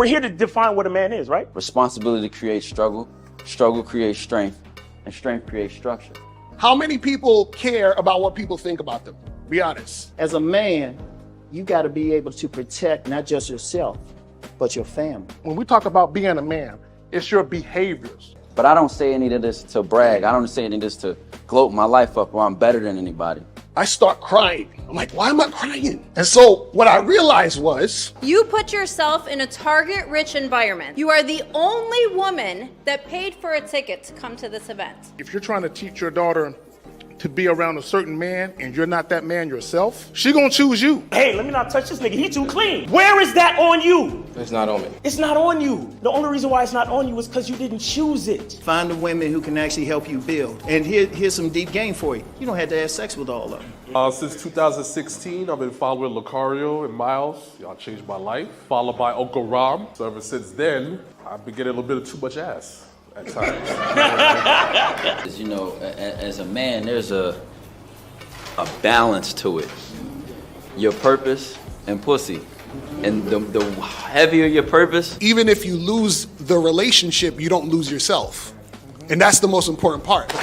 we're here to define what a man is, right? Responsibility creates struggle, struggle creates strength, and strength creates structure. How many people care about what people think about them? Be honest. As a man, you got to be able to protect not just yourself, but your family. When we talk about being a man, it's your behaviors. But I don't say any of this to brag. I don't say any of this to gloat my life up or I'm better than anybody. I start crying. I'm like, why am I crying? And so what I realized was, you put yourself in a target-rich environment. You are the only woman that paid for a ticket to come to this event. if you're trying to teach your daughter to be around a certain man and you're not that man yourself, she gonna choose you. Hey, let me not touch this nigga. He too clean. Where is that on you? It's not on me. It's not on you. The only reason why it's not on you is because you didn't choose it. Find the women who can actually help you build. And here's some deep game for you. You don't have to have sex with all of them. Since 2016, I've been following Lucario and Miles. Y'all changed my life. Followed by Uncle Ram. So ever since then, I've been getting a little bit of too much ass at times. As you know, as a man, there's a balance to it. Your purpose and pussy. And the heavier your purpose. Even if you lose the relationship, you don't lose yourself. And that's the most important part.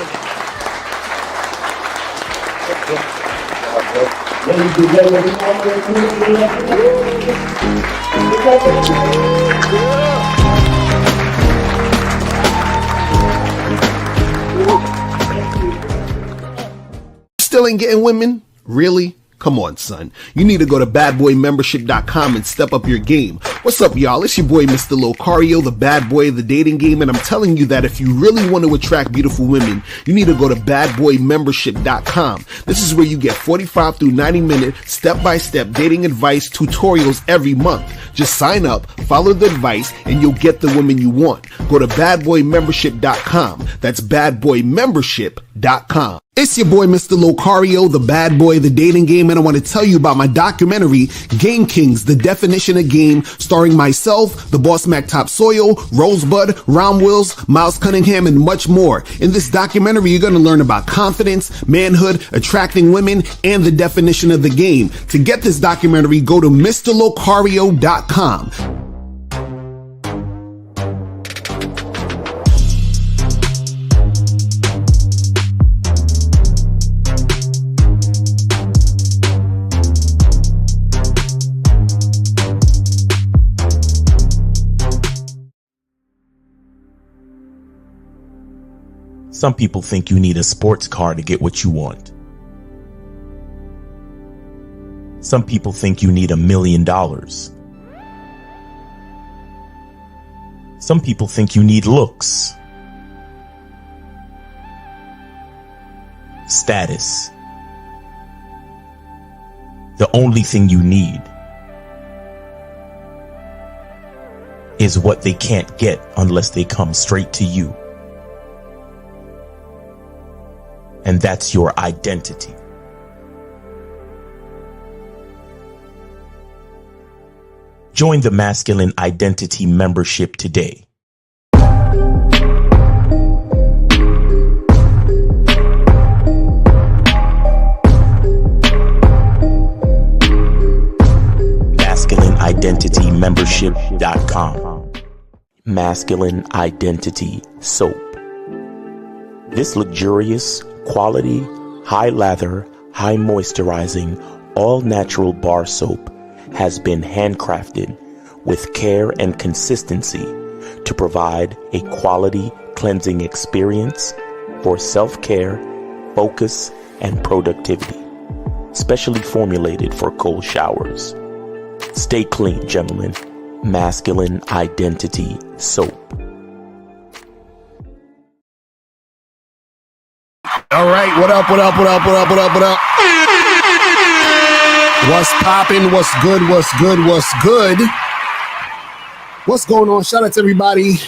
Still ain't getting women? Really? Come on, son. You need to go to badboymembership.com and step up your game. What's up, y'all? It's your boy, Mr. Locario, the bad boy of the dating game, and I'm telling you that if you really want to attract beautiful women, you need to go to badboymembership.com. This is where you get 45 through 90-minute step-by-step dating advice tutorials every month. Just sign up, follow the advice, and you'll get the women you want. Go to badboymembership.com. That's badboymembership.com. It's your boy, Mr. Locario, the bad boy of the dating game, and I want to tell you about my documentary, Game Kings, The Definition of Game, starring myself, the Boss Mac Top Soil, Rosebud, Ron Wills, Miles Cunningham, and much more. In this documentary, you're going to learn about confidence, manhood, attracting women, and the definition of the game. To get this documentary, go to MrLocario.com. Some people think you need a sports car to get what you want. Some people think you need $1 million. Some people think you need looks, status. The only thing you need is what they can't get unless they come straight to you. And that's your identity. Join the Masculine Identity membership today. MasculineIdentityMembership.com. Masculine Identity Soap. This luxurious, quality, high lather, high moisturizing, all natural bar soap has been handcrafted with care and consistency to provide a quality cleansing experience for self-care, focus, and productivity. Specially formulated for cold showers. Stay clean, gentlemen. Masculine Identity Soap. All right, what up? What's poppin'? What's good? What's going on? Shout out to everybody.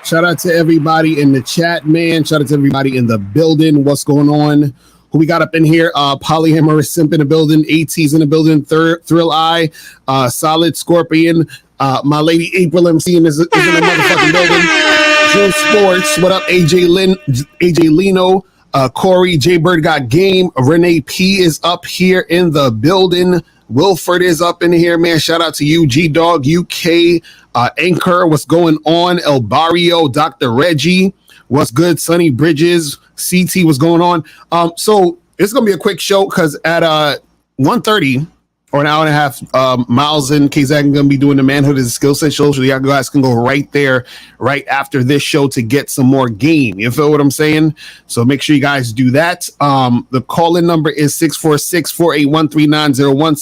Shout out to everybody in the chat, man. Shout out to everybody in the building. What's going on? Who we got up in here? Polyamorous Simp in the building. AT's in the building. Thrill Eye. Solid Scorpion. My lady April MC is in the motherfucking building. Joe Sports. What up? AJ Lino. Corey J Bird got game. Renee P is up here in the building. Wilford is up in here, man. Shout out to you, G Dog UK, Anchor. What's going on? El Barrio, Dr. Reggie. What's good? Sunny Bridges, CT. What's going on? So it's gonna be a quick show because at 1:30 or an hour and a half, Miles and Kazak are gonna be doing the Manhood as a Skill Set show. So you guys can go right there, right after this show to get some more game. You feel what I'm saying? So make sure you guys do that. The call-in number is 646-481-3901.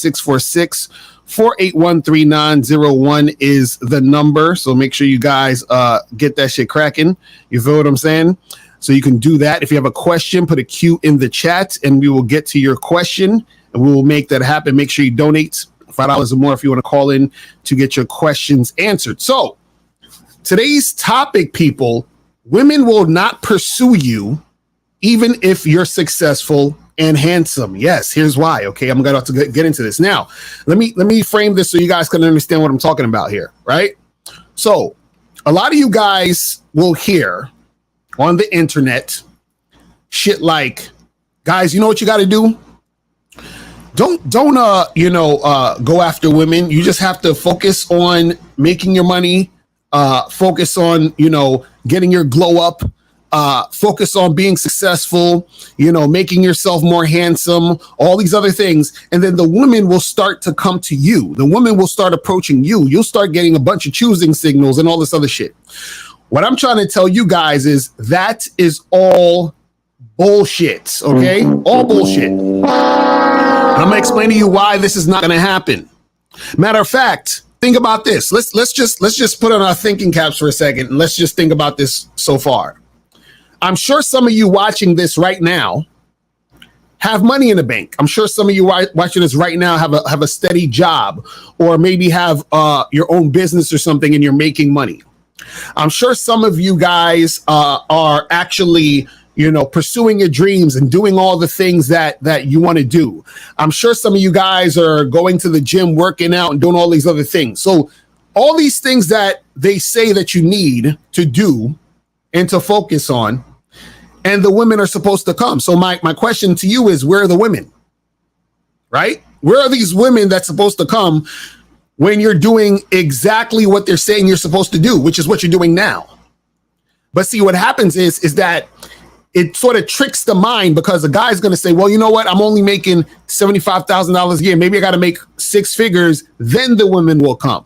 646-481-3901 is the number. So make sure you guys get that shit cracking. You feel what I'm saying? So you can do that. If you have a question, put a Q in the chat and we will get to your question and we will make that happen. Make sure you donate $5 or more if you want to call in to get your questions answered. So today's topic, people, women will not pursue you even if you're successful and handsome. Yes, here's why. Okay, I'm going to get into this. Now, let me frame this so you guys can understand what I'm talking about here, right? So a lot of you guys will hear on the internet shit like, guys, you know what you got to do? Don't go after women. You just have to focus on making your money, focus on, getting your glow up, focus on being successful, making yourself more handsome, all these other things. And then the woman will start to come to you. The woman will start approaching you. You'll start getting a bunch of choosing signals and all this other shit. What I'm trying to tell you guys is that is all bullshit. Okay. All bullshit. I'm going to explain to you why this is not going to happen. Matter of fact, think about this. Let's just put on our thinking caps for a second. And let's just think about this so far. I'm sure some of you watching this right now have money in the bank. I'm sure some of you watching this right now have a steady job or maybe have your own business or something and you're making money. I'm sure some of you guys are actually pursuing your dreams and doing all the things that you want to do. I'm sure some of you guys are going to the gym, working out and doing all these other things. So all these things that they say that you need to do and to focus on, and the women are supposed to come. So my question to you is, where are the women? Right? Where are these women that's supposed to come when you're doing exactly what they're saying you're supposed to do, which is what you're doing now? But see, what happens is that it sort of tricks the mind because the guy's going to say, well, you know what? I'm only making $75,000 a year. Maybe I got to make 6 figures. Then the women will come.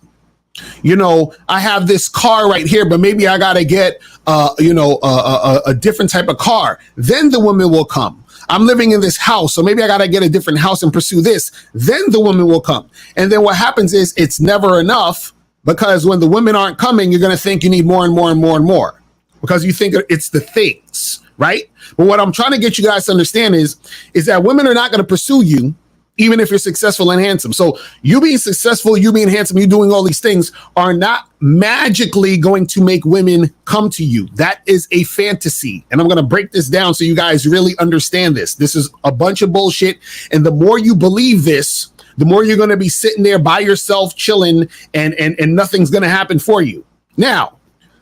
I have this car right here, but maybe I got to get, a different type of car. Then the woman will come. I'm living in this house, so maybe I got to get a different house and pursue this. Then the woman will come. And then what happens is it's never enough because when the women aren't coming, you're going to think you need more and more and more and more because you think it's the things. Right? But what I'm trying to get you guys to understand is that women are not going to pursue you, even if you're successful and handsome. So you being successful, you being handsome, you doing all these things are not magically going to make women come to you. That is a fantasy. And I'm going to break this down so you guys really understand this. This is a bunch of bullshit. And the more you believe this, the more you're going to be sitting there by yourself, chilling, and nothing's going to happen for you. Now,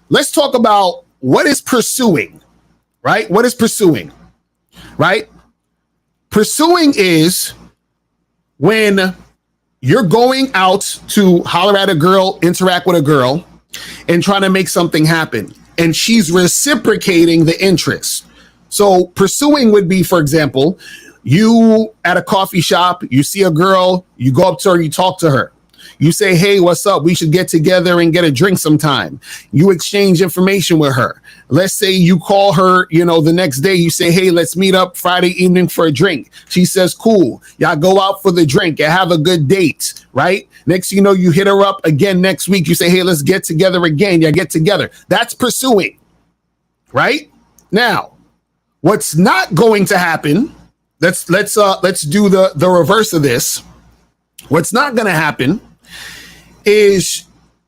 let's talk about what is pursuing. Right? What is pursuing? Right? Pursuing is when you're going out to holler at a girl, interact with a girl, and trying to make something happen. And she's reciprocating the interest. So pursuing would be, for example, you at a coffee shop, you see a girl, you go up to her, you talk to her. You say, hey, what's up? We should get together and get a drink sometime. You exchange information with her. Let's say you call her, the next day, you say, hey, let's meet up Friday evening for a drink. She says, cool. Y'all go out for the drink and have a good date, right? Next, you hit her up again next week. You say, hey, let's get together again. Y'all get together. That's pursuing, right? Now, what's not going to happen, let's do the reverse of this. What's not going to happen is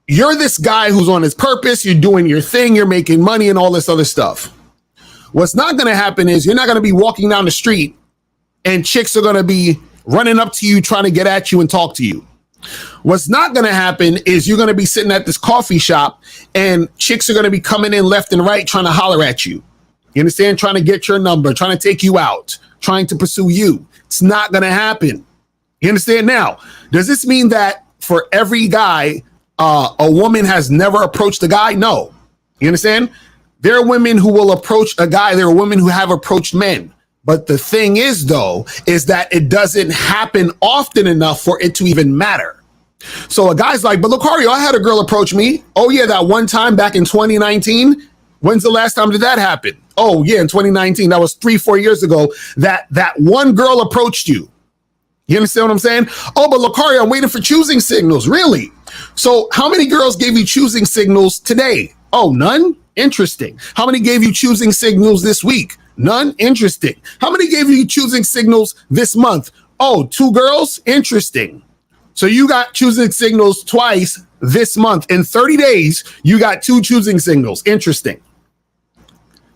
you're this guy who's on his purpose, you're doing your thing, you're making money and all this other stuff. What's not going to happen is you're not going to be walking down the street and chicks are going to be running up to you, trying to get at you and talk to you. What's not going to happen is you're going to be sitting at this coffee shop and chicks are going to be coming in left and right, trying to holler at you. You understand? Trying to get your number, trying to take you out, trying to pursue you. It's not going to happen. You understand? Now, does this mean that for every guy, a woman has never approached a guy? No. You understand? There are women who will approach a guy. There are women who have approached men. But the thing is, though, is that it doesn't happen often enough for it to even matter. So a guy's like, but Lucario, I had a girl approach me. Oh, yeah, that one time back in 2019. When's the last time did that happen? Oh, yeah, in 2019. That was 3-4 years ago that one girl approached you. You understand what I'm saying? Oh, but Lucario, I'm waiting for choosing signals. Really? So how many girls gave you choosing signals today? Oh, none? Interesting. How many gave you choosing signals this week? None? Interesting. How many gave you choosing signals this month? Oh, 2 girls? Interesting. So you got choosing signals twice this month. In 30 days, you got 2 choosing signals. Interesting.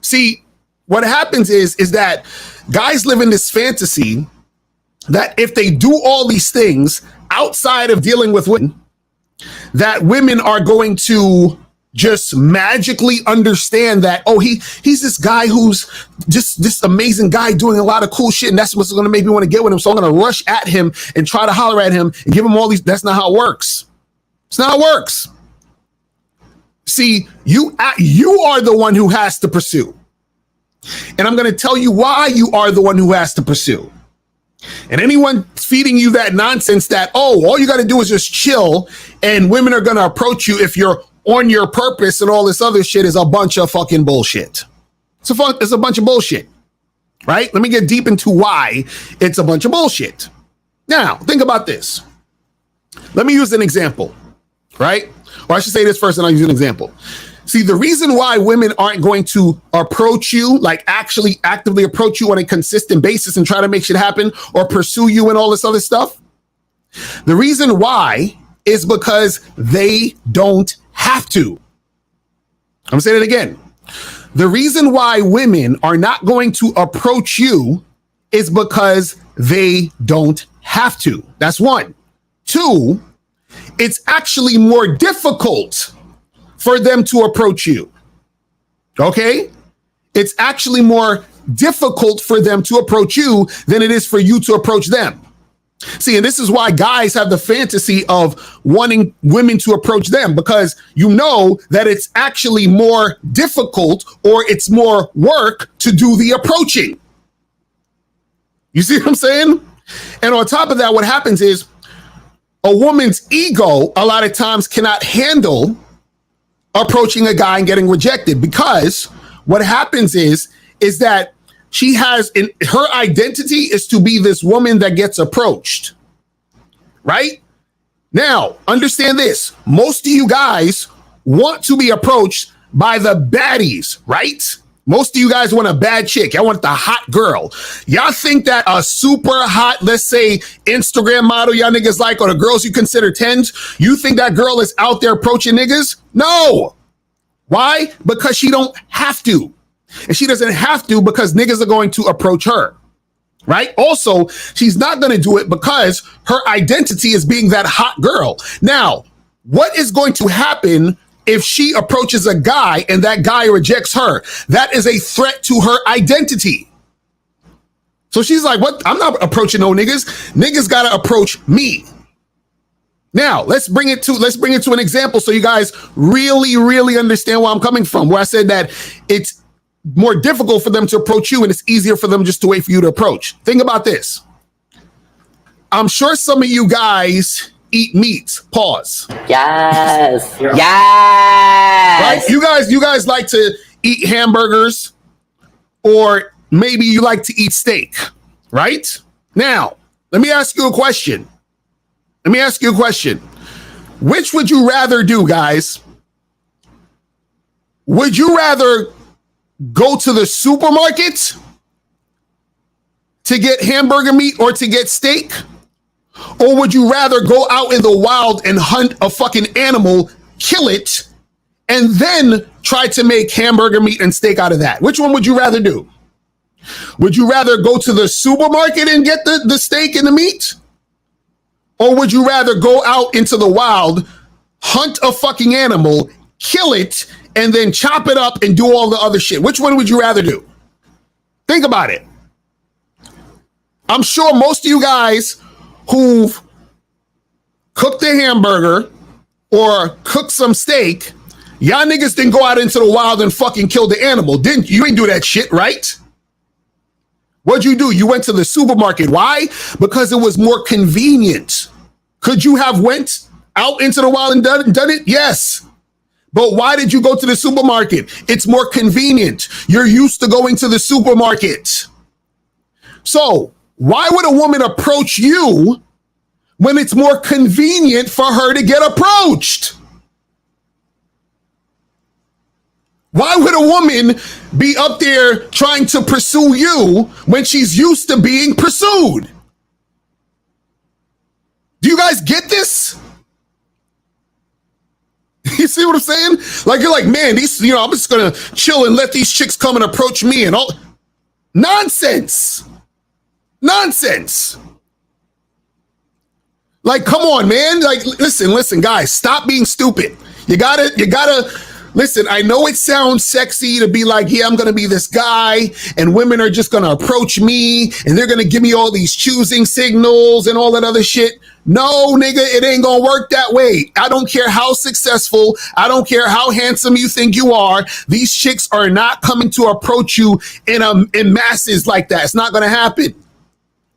See, what happens is that guys live in this fantasy that if they do all these things outside of dealing with women, that women are going to just magically understand that, oh, he's this guy who's just this amazing guy doing a lot of cool shit, and that's what's going to make me want to get with him. So I'm going to rush at him and try to holler at him and give him all these. That's not how it works. It's not how it works. See, you are the one who has to pursue. And I'm going to tell you why you are the one who has to pursue. And anyone feeding you that nonsense that, oh, all you got to do is just chill and women are going to approach you if you're on your purpose and all this other shit is a bunch of fucking bullshit. It's a bunch of bullshit, right? Let me get deep into why it's a bunch of bullshit. Now, think about this. Let me use an example, right? Or I should say this first and I'll use an example. See, the reason why women aren't going to approach you, like actually actively approach you on a consistent basis and try to make shit happen or pursue you and all this other stuff, the reason why is because they don't have to. I'm gonna say it again. The reason why women are not going to approach you is because they don't have to. That's one. 2, it's actually more difficult for them to approach you. Okay? It's actually more difficult for them to approach you than it is for you to approach them. See, and this is why guys have the fantasy of wanting women to approach them, because you know that it's actually more difficult or it's more work to do the approaching. You see what I'm saying? And on top of that, what happens is a woman's ego a lot of times cannot handle approaching a guy and getting rejected, because what happens is that she has her identity is to be this woman that gets approached, right? Now, understand this. Most of you guys want to be approached by the baddies, right? Most of you guys want a bad chick. Y'all want the hot girl. Y'all think that a super hot, let's say, Instagram model y'all niggas like, or the girls you consider 10s, you think that girl is out there approaching niggas? No. Why? Because she don't have to. And she doesn't have to because niggas are going to approach her, right? Also, she's not going to do it because her identity is being that hot girl. Now, what is going to happen if she approaches a guy and that guy rejects her? That is a threat to her identity. So she's like, what? I'm not approaching no niggas. Niggas got to approach me. Now, let's bring it to an example so you guys really, really understand where I'm coming from, where I said that it's more difficult for them to approach you and it's easier for them just to wait for you to approach. Think about this. I'm sure some of you guys eat meat. Pause. Yes. Right? Yes. You guys like to eat hamburgers, or maybe you like to eat steak, right? Now, let me ask you a question. Which would you rather do, guys? Would you rather go to the supermarket to get hamburger meat or to get steak? Or would you rather go out in the wild and hunt a fucking animal, kill it, and then try to make hamburger meat and steak out of that? Which one would you rather do? Would you rather go to the supermarket and get the steak and the meat? Or would you rather go out into the wild, hunt a fucking animal, kill it, and then chop it up and do all the other shit? Which one would you rather do? Think about it. I'm sure most of you guys who've cooked a hamburger or cooked some steak, y'all niggas didn't go out into the wild and fucking kill the animal, didn't you? You ain't do that shit, right? What'd you do? You went to the supermarket. Why? Because it was more convenient. Could you have went out into the wild and done it? Yes. But why did you go to the supermarket? It's more convenient. You're used to going to the supermarket. So why would a woman approach you when it's more convenient for her to get approached? Why would a woman be up there trying to pursue you when she's used to being pursued? Do you guys get this? You see what I'm saying? Like, you're like, man, these, I'm just gonna chill and let these chicks come and approach me and all. Nonsense. Nonsense. Like, come on, man. Like, listen, guys, stop being stupid. You gotta, listen, I know it sounds sexy to be like, yeah, I'm going to be this guy and women are just going to approach me and they're going to give me all these choosing signals and all that other shit. No, nigga, it ain't going to work that way. I don't care how successful, I don't care how handsome you think you are. These chicks are not coming to approach you in masses like that. It's not going to happen.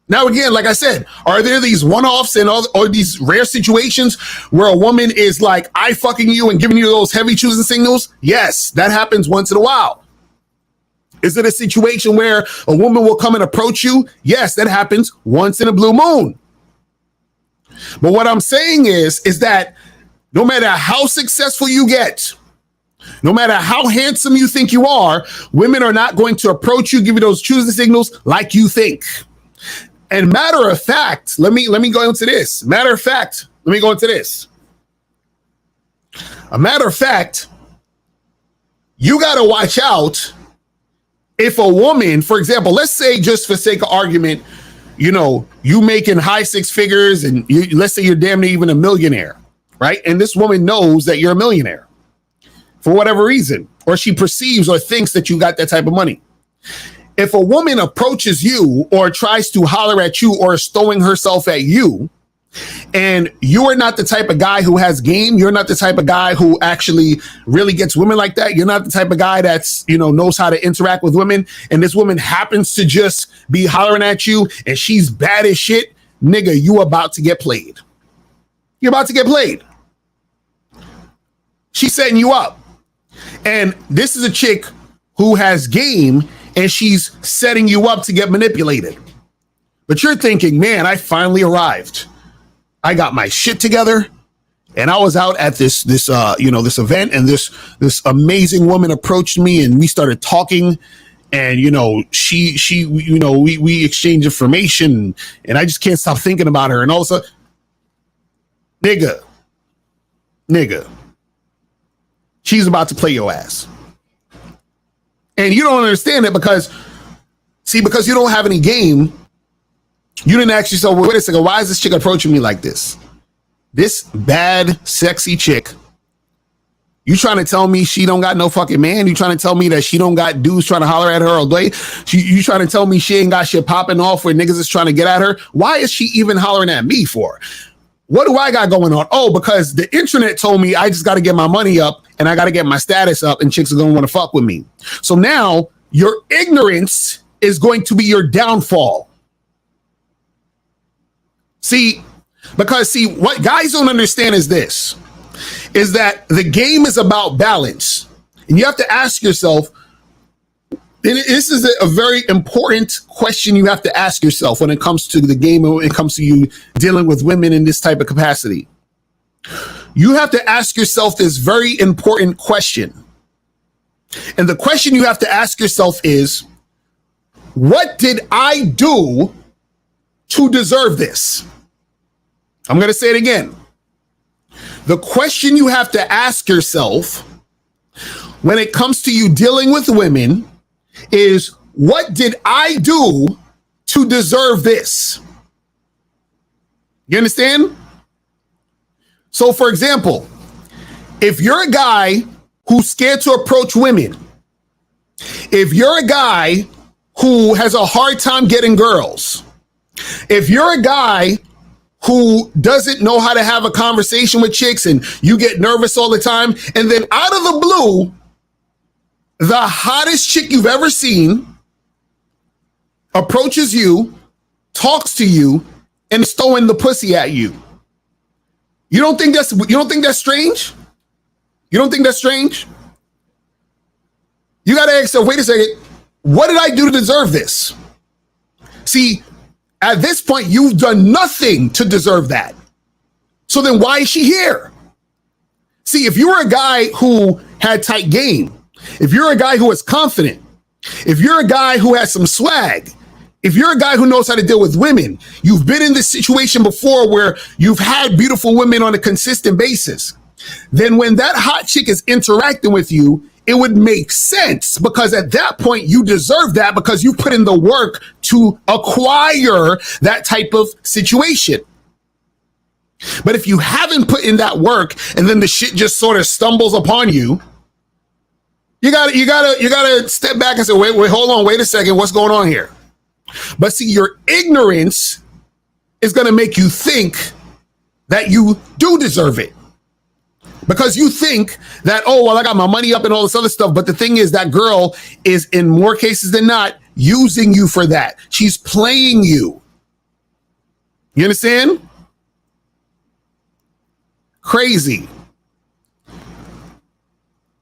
Now, again, like I said, are there these one-offs and or these rare situations where a woman is like, I fucking you and giving you those heavy choosing signals? Yes, that happens once in a while. Is it a situation where a woman will come and approach you? Yes, that happens once in a blue moon. But what I'm saying is that no matter how successful you get, no matter how handsome you think you are, women are not going to approach you, give you those choosing signals like you think. And matter of fact, let me go into this. A matter of fact, you got to watch out if a woman, for example, let's say just for sake of argument, you making high six figures and let's say you're damn near even a millionaire, right? And this woman knows that you're a millionaire for whatever reason, or she perceives or thinks that you got that type of money. If a woman approaches you or tries to holler at you or is throwing herself at you, and you are not the type of guy who has game, you're not the type of guy who actually really gets women like that, you're not the type of guy that's, knows how to interact with women, and this woman happens to just be hollering at you and she's bad as shit, nigga, you about to get played. You're about to get played. She's setting you up. And this is a chick who has game and she's setting you up to get manipulated. But you're thinking, man, I finally arrived. I got my shit together. And I was out at this event, and this amazing woman approached me and we started talking. And, we exchanged information and I just can't stop thinking about her. And all of a sudden, nigga, she's about to play your ass. And you don't understand it because you don't have any game. You didn't ask yourself, well, wait a second, why is this chick approaching me like this? This bad, sexy chick. You trying to tell me she don't got no fucking man? You trying to tell me that she don't got dudes trying to holler at her all day? You trying to tell me she ain't got shit popping off where niggas is trying to get at her? Why is she even hollering at me for? What do I got going on? Oh, because the internet told me I just got to get my money up and I got to get my status up and chicks are going to want to fuck with me. So now your ignorance is going to be your downfall. Because what guys don't understand is that the game is about balance. And you have to ask yourself, and this is a very important question you have to ask yourself when it comes to the game and when it comes to you dealing with women in this type of capacity. You have to ask yourself this very important question. And the question you have to ask yourself is, what did I do to deserve this? I'm going to say it again. The question you have to ask yourself when it comes to you dealing with women is, what did I do to deserve this? You understand? So, for example, if you're a guy who's scared to approach women, if you're a guy who has a hard time getting girls, if you're a guy who doesn't know how to have a conversation with chicks and you get nervous all the time. And then out of the blue, the hottest chick you've ever seen approaches you, talks to you, and is throwing the pussy at you. You don't think that's strange? You don't think that's strange? You got to ask yourself, wait a second, what did I do to deserve this? See, at this point, you've done nothing to deserve that. So then why is she here? See, if you were a guy who had tight game, if you're a guy who is confident, if you're a guy who has some swag, if you're a guy who knows how to deal with women, you've been in this situation before where you've had beautiful women on a consistent basis, then when that hot chick is interacting with you, it would make sense, because at that point you deserve that because you put in the work to acquire that type of situation. But if you haven't put in that work and then the shit just sort of stumbles upon you, you gotta step back and say, wait, hold on, wait a second, what's going on here? But see, your ignorance is gonna make you think that you do deserve it. Because you think that, oh, well, I got my money up and all this other stuff. But the thing is, that girl is, in more cases than not, using you for that. She's playing you. You understand? Crazy.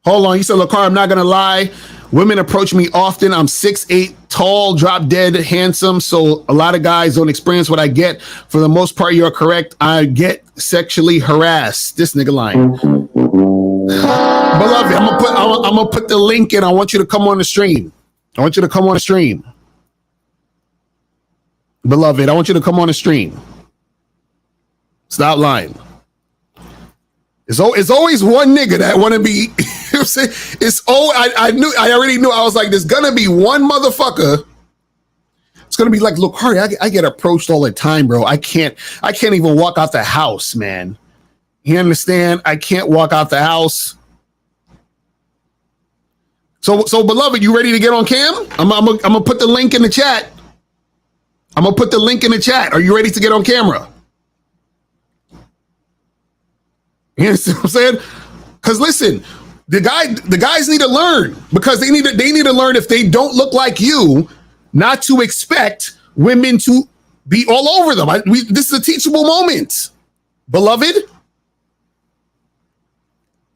Hold on. You said, Lakar, I'm not going to lie. Women approach me often. I'm 6'8", tall, drop dead, handsome. So a lot of guys don't experience what I get. For the most part, you're correct. I get sexually harassed. This nigga lying. Beloved, I'm gonna put the link in. I want you to come on the stream. Beloved, I want you to come on the stream. Stop lying. It's always one nigga that want to be. You know what I'm saying? I already knew. I was like, there's gonna be one motherfucker. It's gonna be like, look, Hardy, I get approached all the time, bro. I can't even walk out the house, man. You understand? I can't walk out the house. So beloved, you ready to get on cam? I'm gonna put the link in the chat. Are you ready to get on camera? You understand what I'm saying? Because listen, the guys need to learn, because they need to learn, if they don't look like you, not to expect women to be all over them. This is a teachable moment, beloved.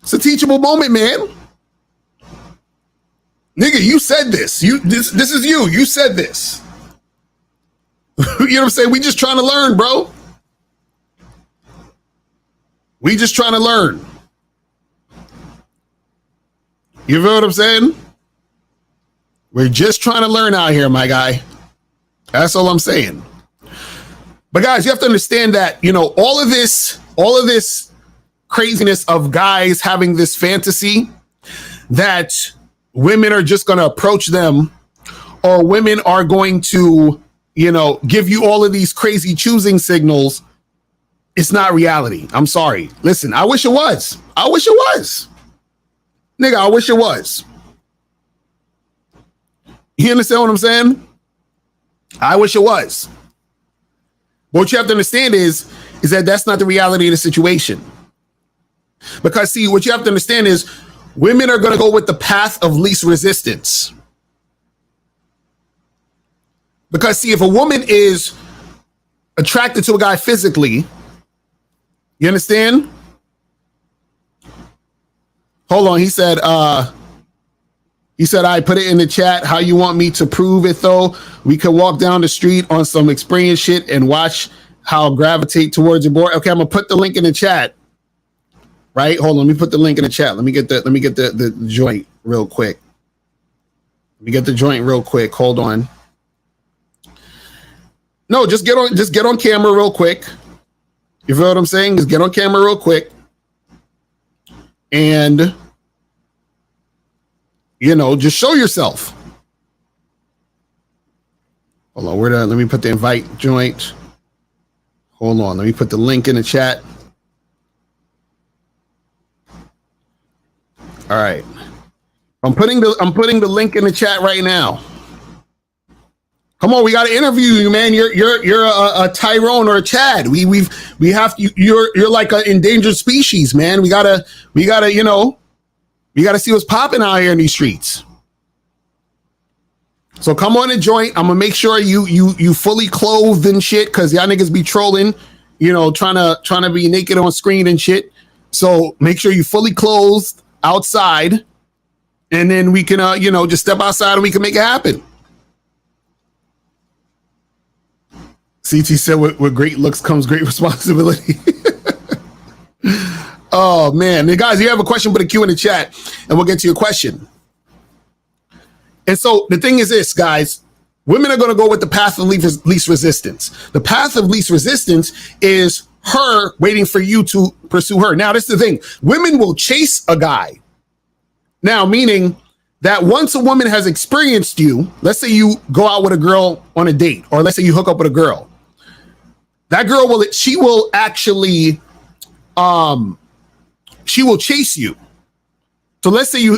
It's a teachable moment, man. Nigga, you said this. This is you. You said this. You know what I'm saying? We just trying to learn, bro. We just trying to learn. You feel what I'm saying? We're just trying to learn out here, my guy. That's all I'm saying. But guys, you have to understand that, you know, all of this craziness of guys having this fantasy that women are just going to approach them, or women are going to, you know, give you all of these crazy choosing signals. It's not reality. I'm sorry. Listen, I wish it was. Nigga, I wish it was. You understand what I'm saying? I wish it was. But what you have to understand is that that's not the reality of the situation. Because see, what you have to understand is women are going to go with the path of least resistance. Because see, if a woman is attracted to a guy physically, you understand? Hold on. He said, I put it in the chat. How you want me to prove it though? We could walk down the street on some experience shit and watch how I gravitate towards your boy. Okay, I'm gonna put the link in the chat. Right? Hold on. Let me put the link in the chat. Let me get the joint real quick. Hold on. No, just get on camera real quick. You feel what I'm saying? Just get on camera real quick. And, you know, just show yourself. Hold on, let me put the invite joint. Hold on, let me put the link in the chat. All right. I'm putting the link in the chat right now. Come on, we got to interview you, man. You're a Tyrone or a Chad. We have to. You're like an endangered species, man. We gotta we gotta see what's popping out here in these streets. So come on and join. I'm gonna make sure you fully clothed and shit, because y'all niggas be trolling, trying to be naked on screen and shit. So make sure you fully clothed outside, and then we can just step outside and we can make it happen. CT said, with great looks comes great responsibility. Oh man, and guys, if you have a question, put a Q in the chat and we'll get to your question. And so the thing is this, guys, women are going to go with the path of least resistance. The path of least resistance is her waiting for you to pursue her. Now, this is the thing. Women will chase a guy. Now, meaning that once a woman has experienced you, let's say you go out with a girl on a date, or let's say you hook up with a girl. That girl will actually, she will chase you. So let's say you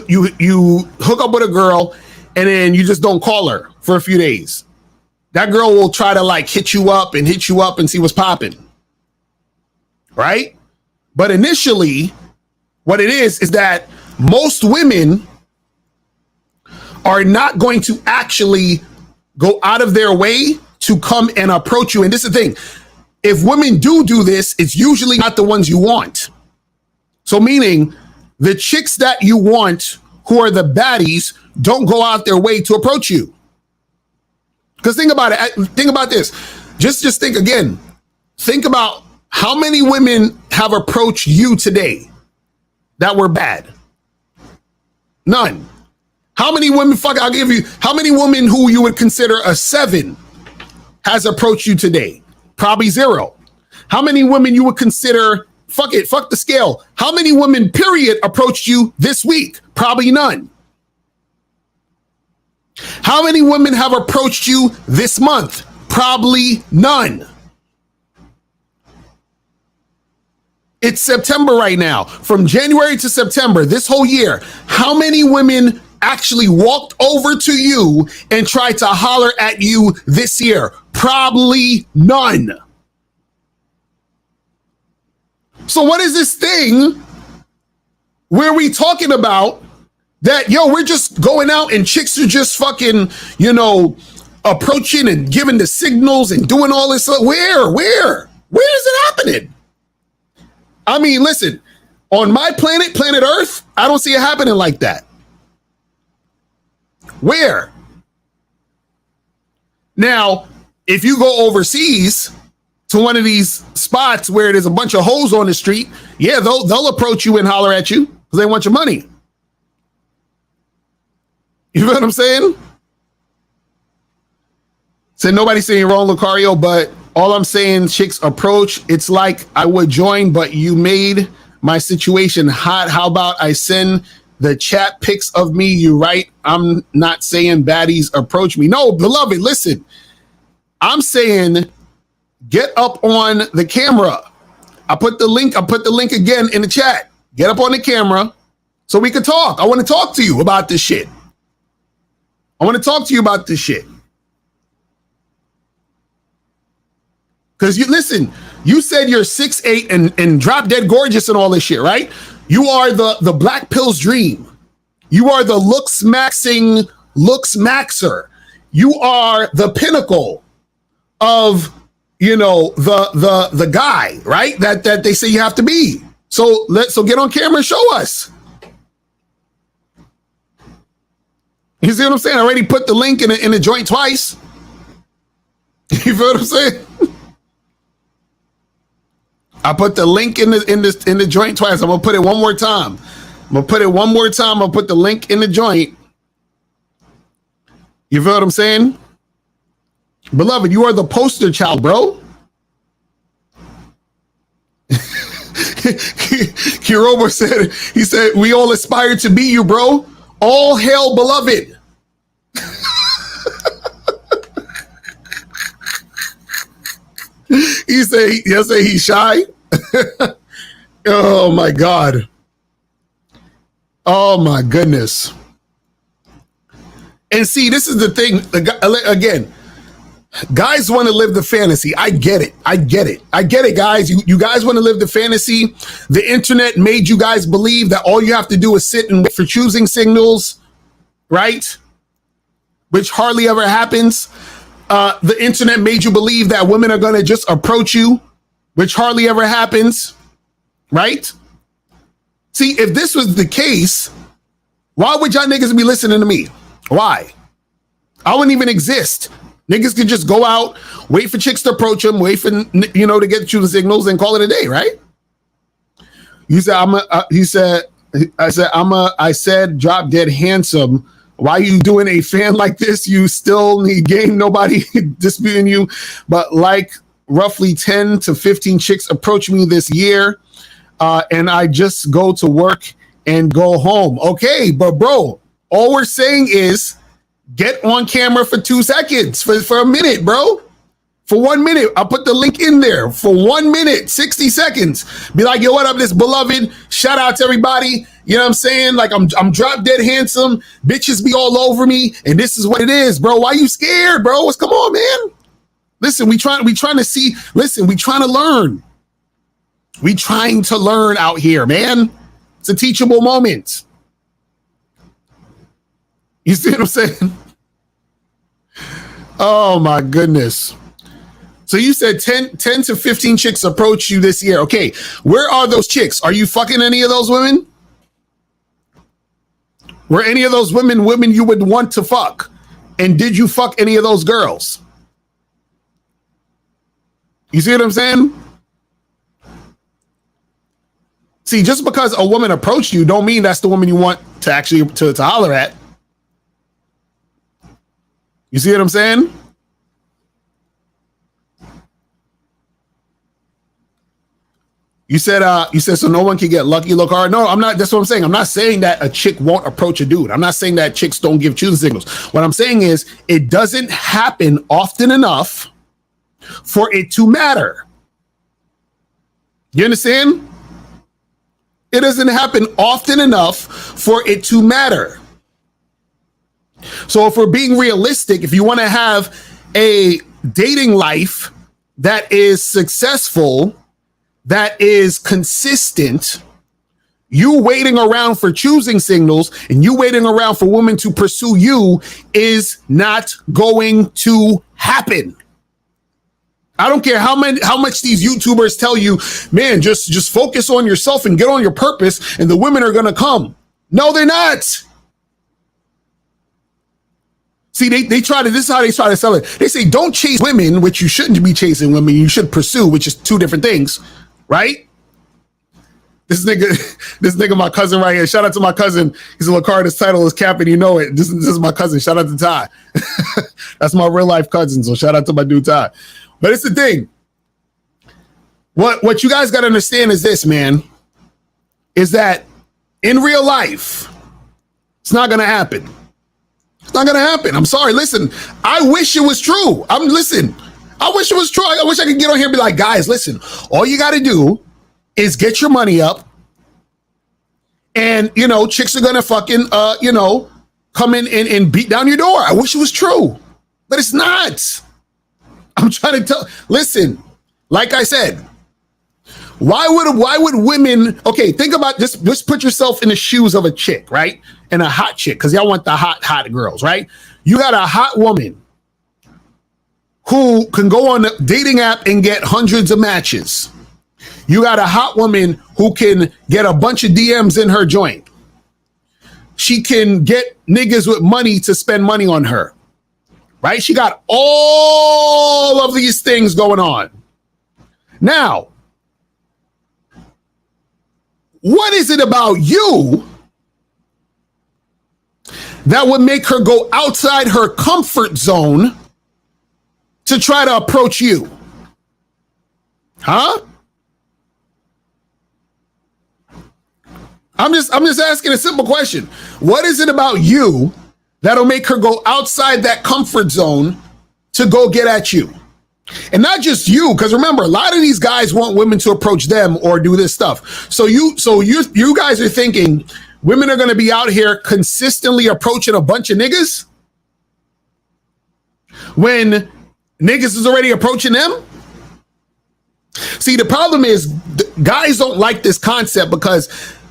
hook up with a girl and then you just don't call her for a few days. That girl will try to like hit you up and see what's popping. Right? But initially, what it is that most women are not going to actually go out of their way to come and approach you. And this is the thing. If women do this, it's usually not the ones you want. So meaning the chicks that you want, who are the baddies, don't go out their way to approach you. Because think about it. Think about this. Just think again. Think about how many women have approached you today that were bad. None. How many women, I'll give you, how many women who you would consider a 7 has approached you today? Probably 0. How many women you would consider, fuck the scale. How many women, period, approached you this week? Probably none. How many women have approached you this month? Probably none. It's September right now. From January to September, this whole year, how many women actually walked over to you and tried to holler at you this year? Probably none. So what is this thing where we talking about that, we're just going out and chicks are just fucking, approaching and giving the signals and doing all this? Where is it happening? I mean, listen, on my planet Earth, I don't see it happening like that. Where? Now, if you go overseas to one of these spots where there's a bunch of hoes on the street, yeah, they'll approach you and holler at you because they want your money. You know what I'm saying? So nobody's saying wrong, Lucario, but all I'm saying, chicks approach, it's like I would join, but you made my situation hot. How about I send the chat pics of me? You right? I'm not saying baddies approach me. No, beloved, listen. I'm saying get up on the camera. I put the link again in the chat. Get up on the camera so we can talk. I want to talk to you about this shit. Because you said you're 6'8" and drop dead gorgeous and all this shit, right? You are the black pill's dream. You are the looks maxer. You are the pinnacle of, the guy, right? That they say you have to be. So get on camera and show us. You see what I'm saying? I already put the link in the joint twice. You feel what I'm saying? I put the link in the joint twice. I'm gonna put it one more time. I'll put the link in the joint. You feel what I'm saying? Beloved, you are the poster child, bro. Kiroba said, we all aspire to be you, bro. All hail, beloved. He said he's shy. Oh my God. Oh my goodness. And see, this is the thing. Again, Guys want to live the fantasy. I get it. I get it. I get it, guys. You guys want to live the fantasy. The internet made you guys believe that all you have to do is sit and wait for choosing signals, right? Which hardly ever happens. The internet made you believe that women are going to just approach you, which hardly ever happens, right? See, if this was the case, why would y'all niggas be listening to me? Why? I wouldn't even exist. Niggas could just go out, wait for chicks to approach them, wait for, to get you the signals and call it a day, right? You said, I said, drop dead handsome. Why you doing a fan like this? You still need game. Nobody disputing you. But like roughly 10 to 15 chicks approach me this year. And I just go to work and go home. Okay, but bro, all we're saying is get on camera for 2 seconds, for a minute, bro. For 1 minute. I'll put the link in there. For 1 minute, 60 seconds. Be like, yo, what up, this beloved? Shout out to everybody. You know what I'm saying? Like, I'm drop dead handsome. Bitches be all over me. And this is what it is, bro. Why you scared, bro? Come on, man. Listen, we trying to see. Listen, we trying to learn. We trying to learn out here, man. It's a teachable moment. You see what I'm saying? Oh my goodness. So you said 10 to 15 chicks approach you this year. Okay, where are those chicks? Are you fucking any of those women? Were any of those women you would want to fuck? And did you fuck any of those girls? You see what I'm saying? See, just because a woman approached you don't mean that's the woman you want to actually to holler at. You see what I'm saying? You said so no one can get lucky, look hard. No, I'm not. That's what I'm saying. I'm not saying that a chick won't approach a dude. I'm not saying that chicks don't give choosing signals. What I'm saying is it doesn't happen often enough for it to matter. You understand? It doesn't happen often enough for it to matter. So if we're being realistic, if you want to have a dating life that is successful, that is consistent, you waiting around for choosing signals and you waiting around for women to pursue you is not going to happen. I don't care how much these YouTubers tell you, man, just focus on yourself and get on your purpose and the women are going to come. No, they're not. See, this is how they try to sell it. They say, don't chase women, which you shouldn't be chasing women. You should pursue, which is two different things, right? This nigga, my cousin right here. Shout out to my cousin. He's a Lacard. His title is Cap and you know it. This is my cousin. Shout out to Ty. That's my real life cousin. So shout out to my dude Ty. But it's the thing. What you guys got to understand is this, man, is that in real life, it's not going to happen. It's not going to happen. I'm sorry. Listen, I wish it was true. I wish it was true. I wish I could get on here and be like, guys, listen, all you got to do is get your money up and, chicks are going to fucking, come in and beat down your door. I wish it was true, but it's not. I'm trying to listen, like I said, why would women, okay, think about this, just put yourself in the shoes of a chick, right? And a hot chick, because y'all want the hot girls, right? You got a hot woman who can go on the dating app and get hundreds of matches. You got a hot woman who can get a bunch of DMs in her joint. She can get niggas with money to spend money on her. Right? She got all of these things going on. Now, what is it about you that would make her go outside her comfort zone to try to approach you? Huh? I'm just asking a simple question. What is it about you that'll make her go outside that comfort zone to go get at you? And not just you, because remember, a lot of these guys want women to approach them or do this stuff. So you guys are thinking women are going to be out here consistently approaching a bunch of niggas when niggas is already approaching them. See, the problem is guys don't like this concept because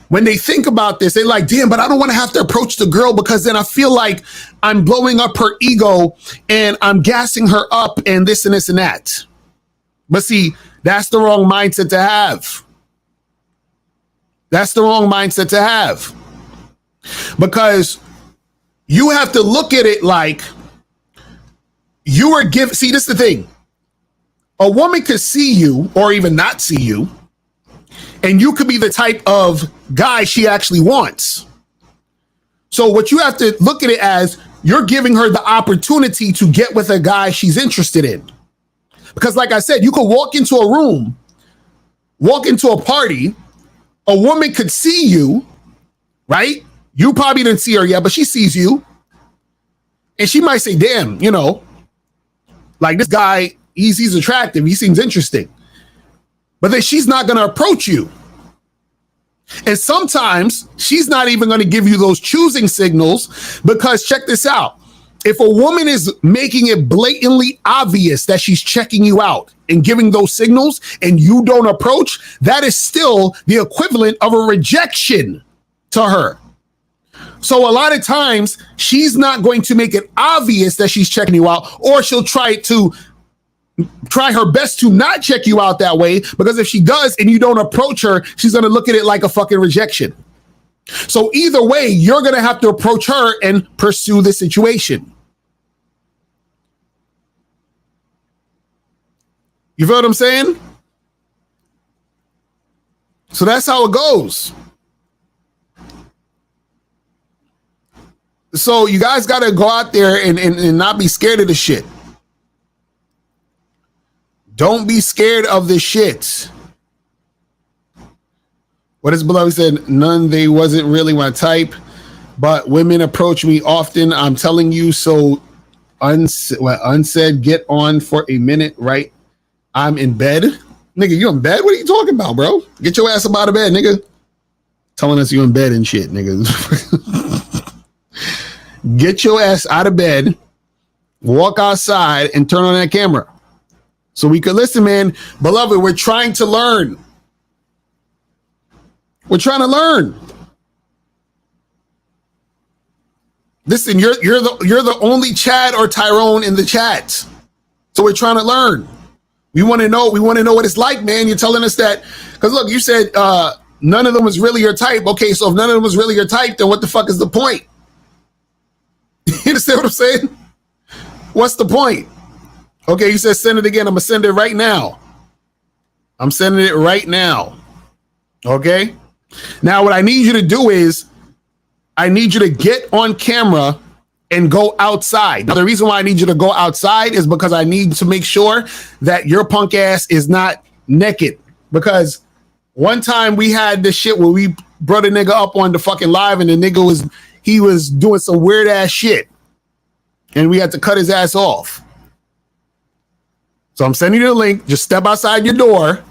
when they think about this, they're like, damn, but I don't want to have to approach the girl because then I feel like I'm blowing up her ego and I'm gassing her up and this and this and that. But see, that's the wrong mindset to have. That's the wrong mindset to have. Because you have to look at it like you are giving. See, this is the thing. A woman could see you or even not see you, and you could be the type of guy she actually wants. So what you have to look at it as, you're giving her the opportunity to get with a guy she's interested in. Because like I said, you could walk into a room, walk into a party, a woman could see you, right? You probably didn't see her yet, but she sees you. And she might say, damn, you know, like this guy, he's attractive. He seems interesting. But then she's not going to approach you. And sometimes she's not even going to give you those choosing signals because check this out. If a woman is making it blatantly obvious that she's checking you out and giving those signals and you don't approach, that is still the equivalent of a rejection to her. So a lot of times she's not going to make it obvious that she's checking you out, or she'll try her best to not check you out that way, because if she does and you don't approach her, she's going to look at it like a fucking rejection. So either way, you're going to have to approach her and pursue the situation. You feel what I'm saying? So that's how it goes. So you guys got to go out there and not be scared of the shit. Don't be scared of the shit. What is beloved said? None, they wasn't really my type, but women approach me often. I'm telling you, so unsaid, get on for a minute, right? I'm in bed. Nigga, you in bed? What are you talking about, bro? Get your ass up out of bed, nigga. Telling us you in bed and shit, nigga. Get your ass out of bed, walk outside, and turn on that camera. So we could listen, man. Beloved, we're trying to learn. We're trying to learn. Listen, you're the only Chad or Tyrone in the chat. So we're trying to learn. We want to know what it's like, man. You're telling us that, because look, you said none of them was really your type. Okay, so if none of them was really your type, then what the fuck is the point? You understand what I'm saying? What's the point? Okay, you said send it again. I'm gonna send it right now. I'm sending it right now. Okay? Now what I need you to do is I need you to get on camera and go outside. Now the reason why I need you to go outside is because I need to make sure that your punk ass is not naked. Because one time we had this shit where we brought a nigga up on the fucking live and the nigga was doing some weird ass shit. And we had to cut his ass off. So I'm sending you the link. Just step outside your door.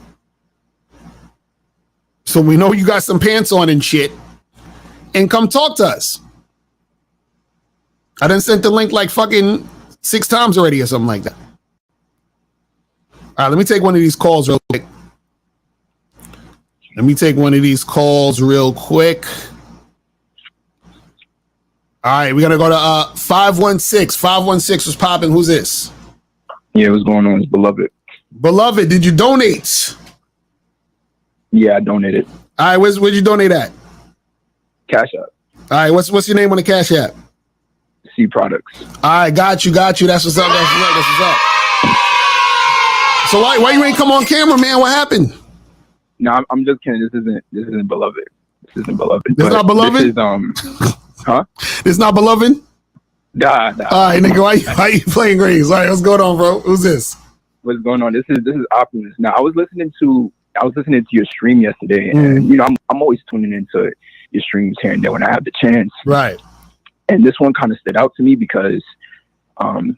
So we know you got some pants on and shit. And come talk to us. I done sent the link like fucking 6 times already or something like that. All right, let me take one of these calls real quick. All right, we're going to go to 516. 516 was popping. Who's this? Yeah, what's going on? It's Beloved. Beloved, did you donate? Yeah, I donated. All right, where'd you donate at? Cash App. All right, what's your name on the Cash App? C Products. All right, got you. That's what's up. That's what's up. So why you ain't come on camera, man? What happened? No, I'm just kidding. This isn't Beloved. This isn't Beloved. This not Beloved? This is, huh? This not Beloved? Nah. All right, nigga, why you playing Graves? All right, what's going on, bro? Who's this? What's going on? This is Optimus. Now, I was listening to your stream yesterday, and you know, I'm always tuning into your streams here and there when I have the chance. Right. And this one kind of stood out to me because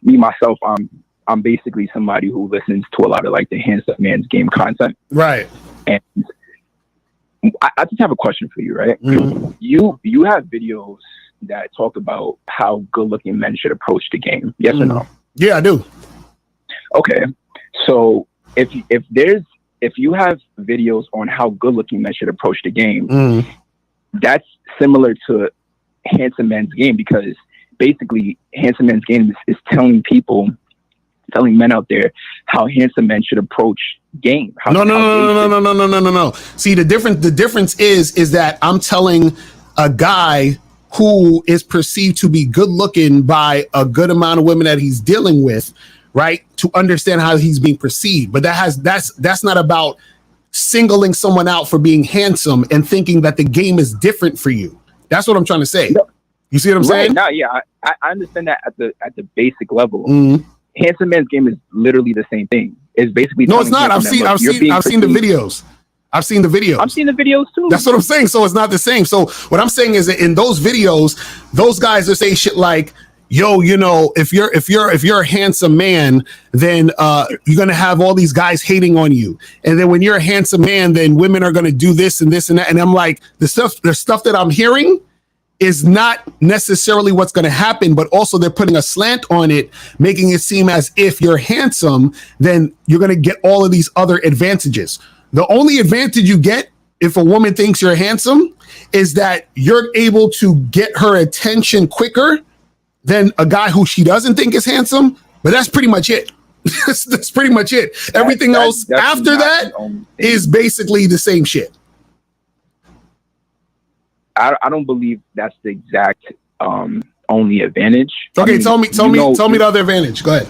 me myself, I'm basically somebody who listens to a lot of like the Handsome Man's Game content. Right. And I just have a question for you, right? Mm-hmm. You have videos that talk about how good-looking men should approach the game. Yes or no? Yeah, I do. Okay, so if you have videos on how good-looking men should approach the game, that's similar to handsome men's game, because basically handsome men's game is telling men out there how handsome men should approach game. No. See, the difference is that I'm telling a guy who is perceived to be good looking by a good amount of women that he's dealing with, right, to understand how he's being perceived. But that's not about singling someone out for being handsome and thinking that the game is different for you. That's what I'm trying to say. No. You see what I'm saying? No, yeah, I understand that at the basic level. Handsome man's game is literally the same thing. It's basically no, it's not. I've seen the videos. I've seen the videos. I've seen the videos too. That's what I'm saying. So it's not the same. So what I'm saying is that in those videos, those guys are saying shit like, "Yo, you know, if you're a handsome man, then you're gonna have all these guys hating on you, and then when you're a handsome man, then women are gonna do this and this and that." And I'm like, the stuff that I'm hearing is not necessarily what's going to happen, but also they're putting a slant on it, making it seem as if you're handsome, then you're going to get all of these other advantages. The only advantage you get if a woman thinks you're handsome is that you're able to get her attention quicker than a guy who she doesn't think is handsome, but that's pretty much it. That's pretty much it. Everything else after that is basically the same shit. I don't believe that's the exact only advantage. Okay, I mean, tell me the other advantage. Go ahead.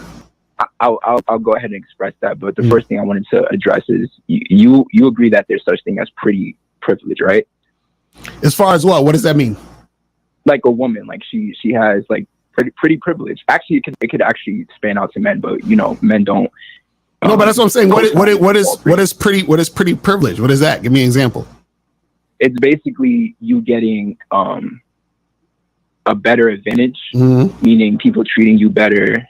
I'll go ahead and express that. But the first thing I wanted to address is you agree that there's such thing as pretty privilege, right? As far as what? What does that mean? Like a woman, like she has like pretty privilege. Actually, it could actually span out to men, but you know, men don't. No, but that's what I'm saying. What is pretty privilege? What is that? Give me an example. It's basically you getting a better advantage, meaning people treating you better.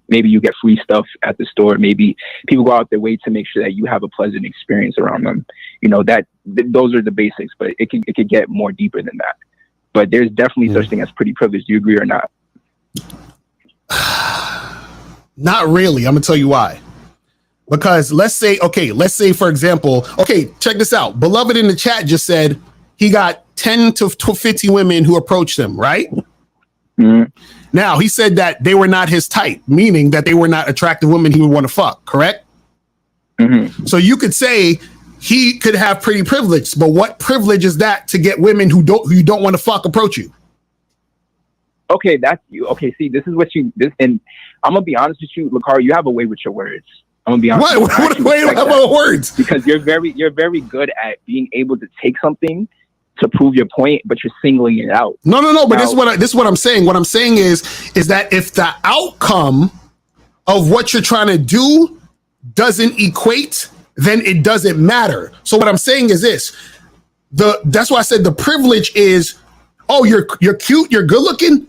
Maybe you get free stuff at the store. Maybe people go out their way to make sure that you have a pleasant experience around them. You know, those are the basics, but it could get more deeper than that. But there's definitely such thing as pretty privilege. Do you agree or not? Not really. I'm gonna tell you why. Because let's say, for example, check this out. Beloved in the chat just said he got 10 to 50 women who approached him, right? Now, he said that they were not his type, meaning that they were not attractive women he would want to fuck, correct? So you could say he could have pretty privilege, but what privilege is that to get women who you don't want to fuck approach you? Okay, that's you. Okay, see, this is what and I'm gonna be honest with you, Lakar, you have a way with your words. I'm gonna be honest. What way do I have my words? Because you're very good at being able to take something to prove your point, but you're singling it out. No. But this is what I'm saying. What I'm saying is that if the outcome of what you're trying to do doesn't equate, then it doesn't matter. So what I'm saying is this: that's why I said the privilege is, oh, you're cute, you're good looking.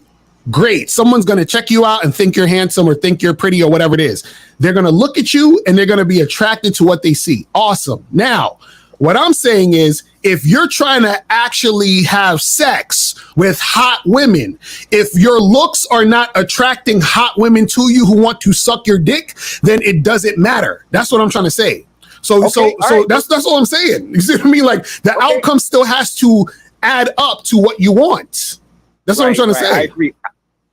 Great. Someone's going to check you out and think you're handsome or think you're pretty or whatever it is. They're going to look at you and they're going to be attracted to what they see. Awesome. Now, what I'm saying is, if you're trying to actually have sex with hot women, if your looks are not attracting hot women to you who want to suck your dick, then it doesn't matter. That's what I'm trying to say. So right. That's all I'm saying. You see what I mean? Like the outcome still has to add up to what you want. That's what I'm trying to say.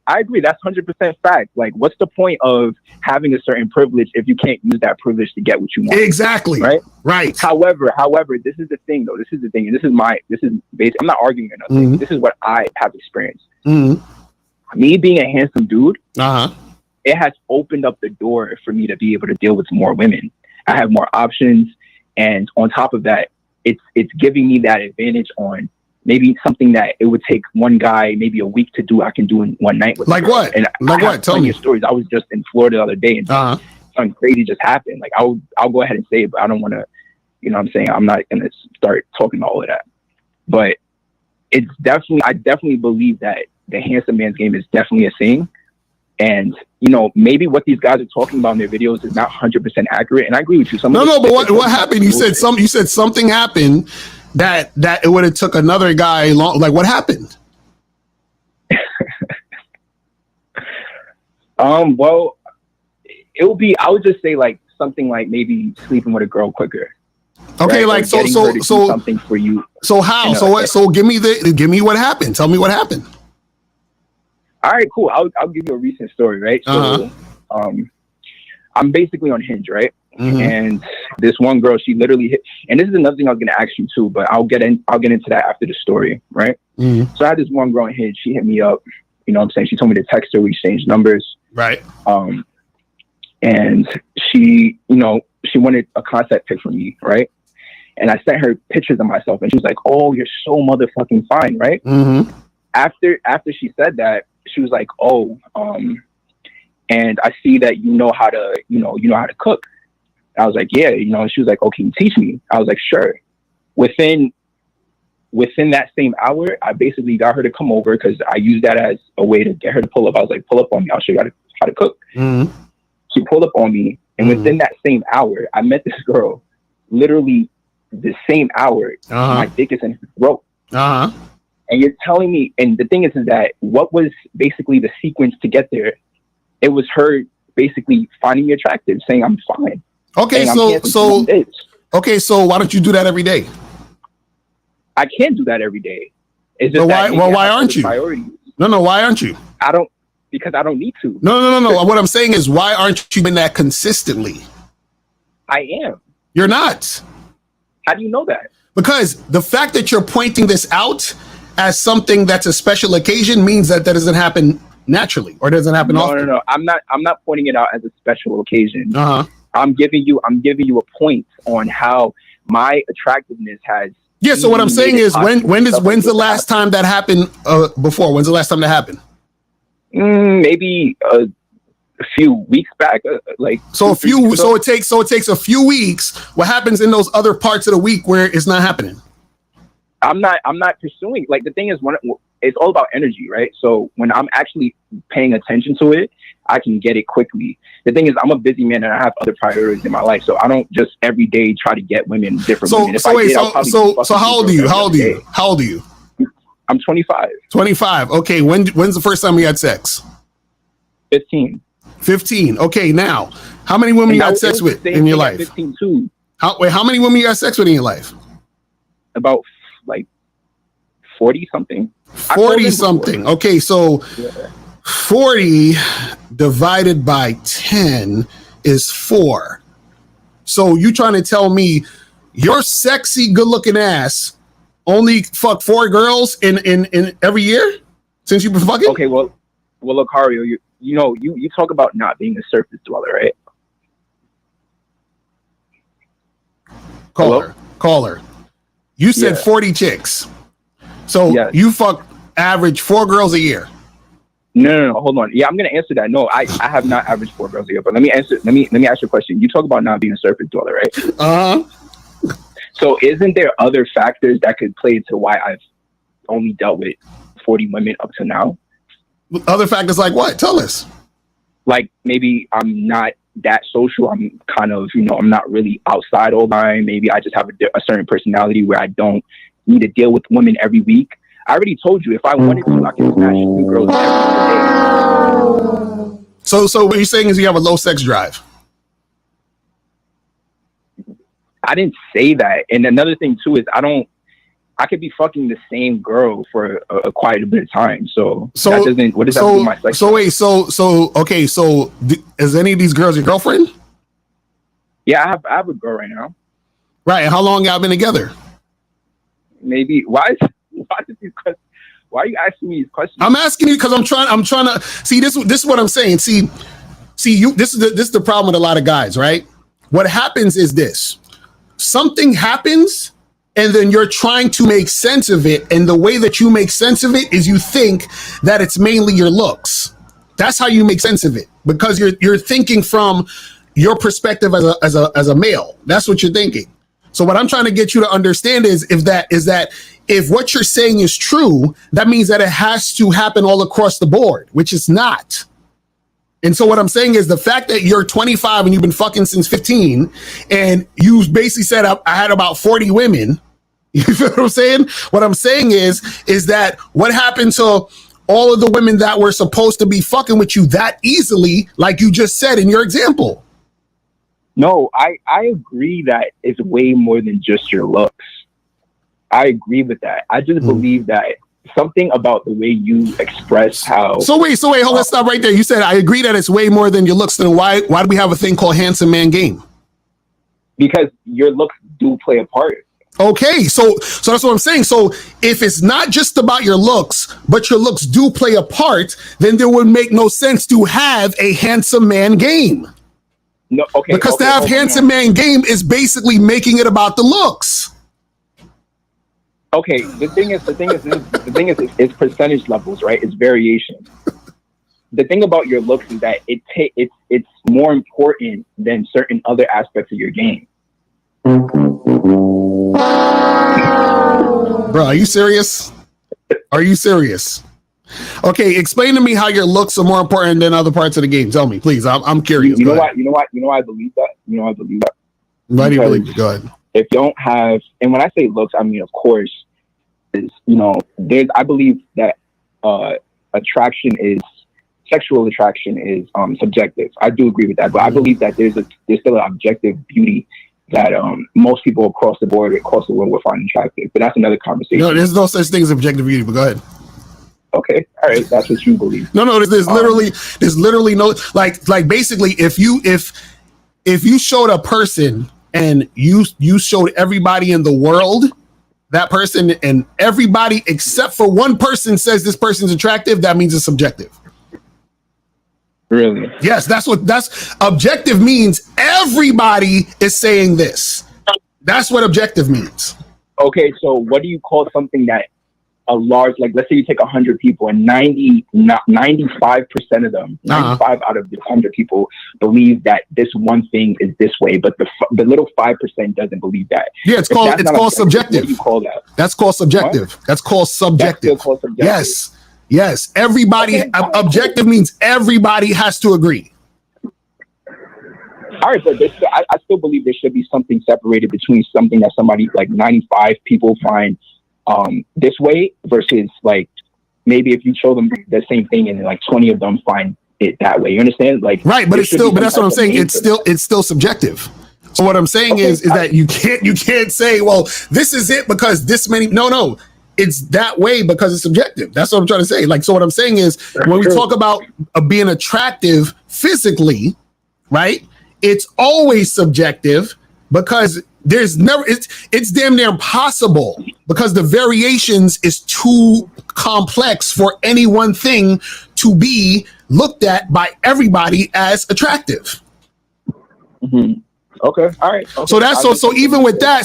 I agree. That's 100% fact. Like, what's the point of having a certain privilege if you can't use that privilege to get what you want? Exactly. Right. However, this is the thing, though. This is the thing, and this is basic. I'm not arguing or nothing. This is what I have experienced. Me being a handsome dude, it has opened up the door for me to be able to deal with more women. I have more options, and on top of that, it's giving me that advantage on maybe something that it would take one guy maybe a week to do, I can do in one night with. Like what? And tell me stories. I was just in Florida the other day and something crazy just happened. Like I'll go ahead and say it, but I don't want to, you know what I'm saying? I'm not going to start talking all of that. But I definitely believe that the handsome man's game is definitely a thing. And, you know, maybe what these guys are talking about in their videos is not 100% accurate. And I agree with you. But what happened? You said something happened that it would have took another guy long. Like, what happened? Well, it would be, I would just say like something like maybe sleeping with a girl quicker. Okay, right? like so do something for you. So how? So what? So give me what happened. Tell me what happened. All right, cool. I'll give you a recent story, right? So, I'm basically on Hinge, right? And this one girl, she literally hit. And this is another thing I was gonna ask you too, but I'll get into that after the story, right? So I had this one girl on Hinge. She hit me up. You know what I'm saying? She told me to text her. We exchanged numbers. Right. And she, you know, she wanted a contact pic from me, right? And I sent her pictures of myself, and she was like, "Oh, you're so motherfucking fine," right? After she said that, she was like, "Oh, and I see that you know how to cook." I was like, "Yeah," you know. And she was like, "Oh, can you teach me?" I was like, "Sure." Within that same hour, I basically got her to come over because I used that as a way to get her to pull up. I was like, "Pull up on me. I'll show you how to cook." She pulled up on me, and within that same hour, I met this girl. Literally, the same hour, my dick is in her throat. And you're telling me, and the thing is that what was basically the sequence to get there? It was her basically finding me attractive, saying I'm fine. Okay, so why don't you do that every day? I can't do that every day. It's just why aren't you? No, why aren't you? Because I don't need to. No. What I'm saying is, why aren't you doing that consistently? I am. You're not. How do you know that? Because the fact that you're pointing this out as something that's a special occasion means that doesn't happen naturally or doesn't happen often. No. I'm not pointing it out as a special occasion. I'm giving you a point on how my attractiveness has. Yeah. So what I'm saying is, when's the last time that happened? Before? When's the last time that happened? Maybe a few weeks back. So it takes a few weeks. What happens in those other parts of the week where it's not happening? I'm not pursuing. Like, the thing is, it's all about energy, right? So when I'm actually paying attention to it, I can get it quickly. The thing is, I'm a busy man and I have other priorities in my life, so I don't just every day try to get women, different women. So how old are you? How old are you? I'm 25. 25. Okay. When's the first time you had sex? 15. 15. Okay. Now, how many women you had sex with in your life? 15 too. How many women you had sex with in your life? About like 40 something. 40 something. Okay. So 40 divided by 10 is 4. So you trying to tell me your sexy, good looking ass only fuck 4 girls in every year since you've been fucking? Okay, well, Lucario, you talk about not being a surface dweller, right? Caller. You said 40 chicks. So you fuck average 4 girls a year. No, hold on. Yeah, I'm gonna answer that. No, I have not averaged 4 girls a year, but let me ask you a question. You talk about not being a surface dweller, right? So isn't there other factors that could play into why I've only dealt with 40 women up to now? Other factors like what? Tell us. Like, maybe I'm not that social. I'm kind of, I'm not really outside all the time. Maybe I just have a certain personality where I don't need to deal with women every week. I already told you, if I wanted to, I can smash 2 girls every day. So what you're saying is you have a low sex drive? I didn't say that. And another thing too is I could be fucking the same girl for quite a bit of time. So that doesn't, what does that do with my sex? So is any of these girls your girlfriend? Yeah, I have a girl right now. Right. And how long y'all been together? Maybe. Why are you asking me these questions? I'm asking you because I'm trying to see this is what I'm saying. See you, this is the problem with a lot of guys, right? What happens is this. Something happens and then you're trying to make sense of it. And the way that you make sense of it is you think that it's mainly your looks. That's how you make sense of it, because you're thinking from your perspective as a male. That's what you're thinking. So what I'm trying to get you to understand is if what you're saying is true, that means that it has to happen all across the board, which is not. And so what I'm saying is the fact that you're 25 and you've been fucking since 15 and you basically said I had about 40 women. You feel what I'm saying? What I'm saying is that what happened to all of the women that were supposed to be fucking with you that easily, like you just said in your example. No, I agree that it's way more than just your looks. I agree with that. I just believe that something about the way you express how. So wait, hold, let's stop right there. You said I agree that it's way more than your looks. Then why do we have a thing called handsome man game? Because your looks do play a part. Okay, so that's what I'm saying. So if it's not just about your looks, but your looks do play a part, then there would make no sense to have a handsome man game. No, okay. Because to have handsome man game is basically making it about the looks. Okay, the thing is, it's percentage levels, right? It's variation. The thing about your looks is that it's more important than certain other aspects of your game. Bro, are you serious? Are you serious? Okay, explain to me how your looks are more important than other parts of the game. Tell me, please. I'm curious. You know why I believe that? Why do you believe it? Go ahead. If you don't have, and when I say looks, I mean, of course, I believe that sexual attraction is subjective. I do agree with that, but I believe that there's still an objective beauty that most people across the world will find attractive. But that's another conversation. No, there's no such thing as objective beauty, but go ahead. Okay, all right, that's what you believe. No, there's literally no, like basically if you showed a person and you showed everybody in the world that person, and everybody except for one person says this person's attractive, that means it's subjective. Really? Yes, that's objective means. Everybody is saying this. That's what objective means. Okay, so what do you call something that a large, like let's say you take 100 people and 95% of them, 95 out of the 100 people believe that this one thing is this way, but the little 5% doesn't believe that. Yeah, it's called subjective. What do you call that? That's called subjective. What? That's called subjective. That's still called subjective. Yes. Everybody, objective means everybody has to agree. All right, but I still believe there should be something separated between something that somebody like 95 people find this way versus like maybe if you show them the same thing and like 20 of them find it that way. You understand? Like right, but that's what I'm saying. It's still subjective. So what I'm saying is that you can't say, well, this is it because this many. No. It's that way because it's subjective. That's what I'm trying to say. Like, so what I'm saying is when we talk about being attractive physically, right? It's always subjective because there's never, it's damn near impossible because the variations is too complex for any one thing to be looked at by everybody as attractive. Mm-hmm. Okay. All right. Okay. So that's so even with that,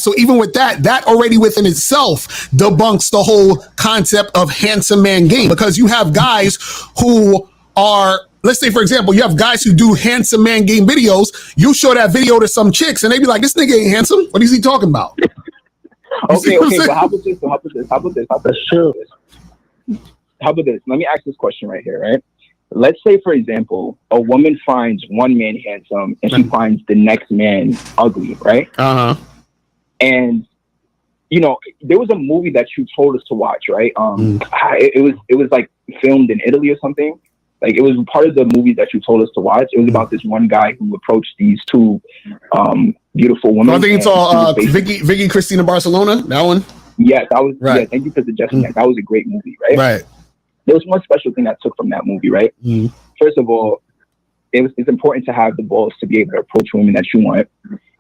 that already within itself debunks the whole concept of handsome man game, because you have guys who are, let's say, for example, you have guys who do handsome man game videos. You show that video to some chicks and they be like, this nigga ain't handsome. What is he talking about? Okay. But how about this? How about this? Let me ask this question right here, right? Let's say, for example, a woman finds one man handsome and she finds the next man ugly, right? Uh-huh. And, there was a movie that you told us to watch, right? It was like filmed in Italy or something. Like it was part of the movie that you told us to watch. It was about this one guy who approached these two beautiful women. I think it's all Vicky Cristina Barcelona, that one? Yes, that was right. Yeah, thank you for suggesting that. That was a great movie, right? Right. There was one special thing I took from that movie, right? Mm-hmm. First of all, it's important to have the balls to be able to approach women that you want.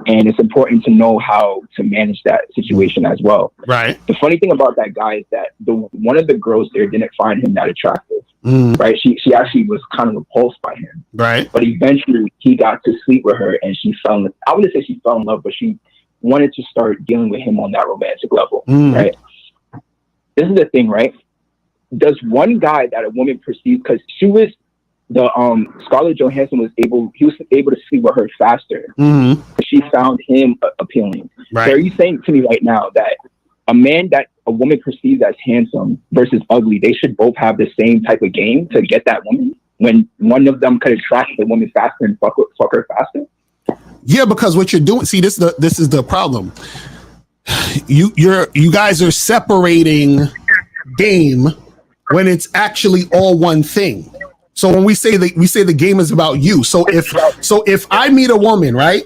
And it's important to know how to manage that situation as well. Right. The funny thing about that guy is that one of the girls there didn't find him that attractive. Right. She actually was kind of repulsed by him. Right. But eventually he got to sleep with her and I wouldn't say she fell in love, but she wanted to start dealing with him on that romantic level. Right. This is the thing, right? Does one guy that a woman perceives, because she was Scarlett Johansson was able to sleep with her faster. She found him appealing. Right. So are you saying to me right now that a man that a woman perceives as handsome versus ugly, they should both have the same type of game to get that woman, when one of them could attract the woman faster and fuck her faster? Yeah, because what you're doing, see, this is the problem. You guys are separating game when it's actually all one thing. So when we say the game is about you. So if I meet a woman, right,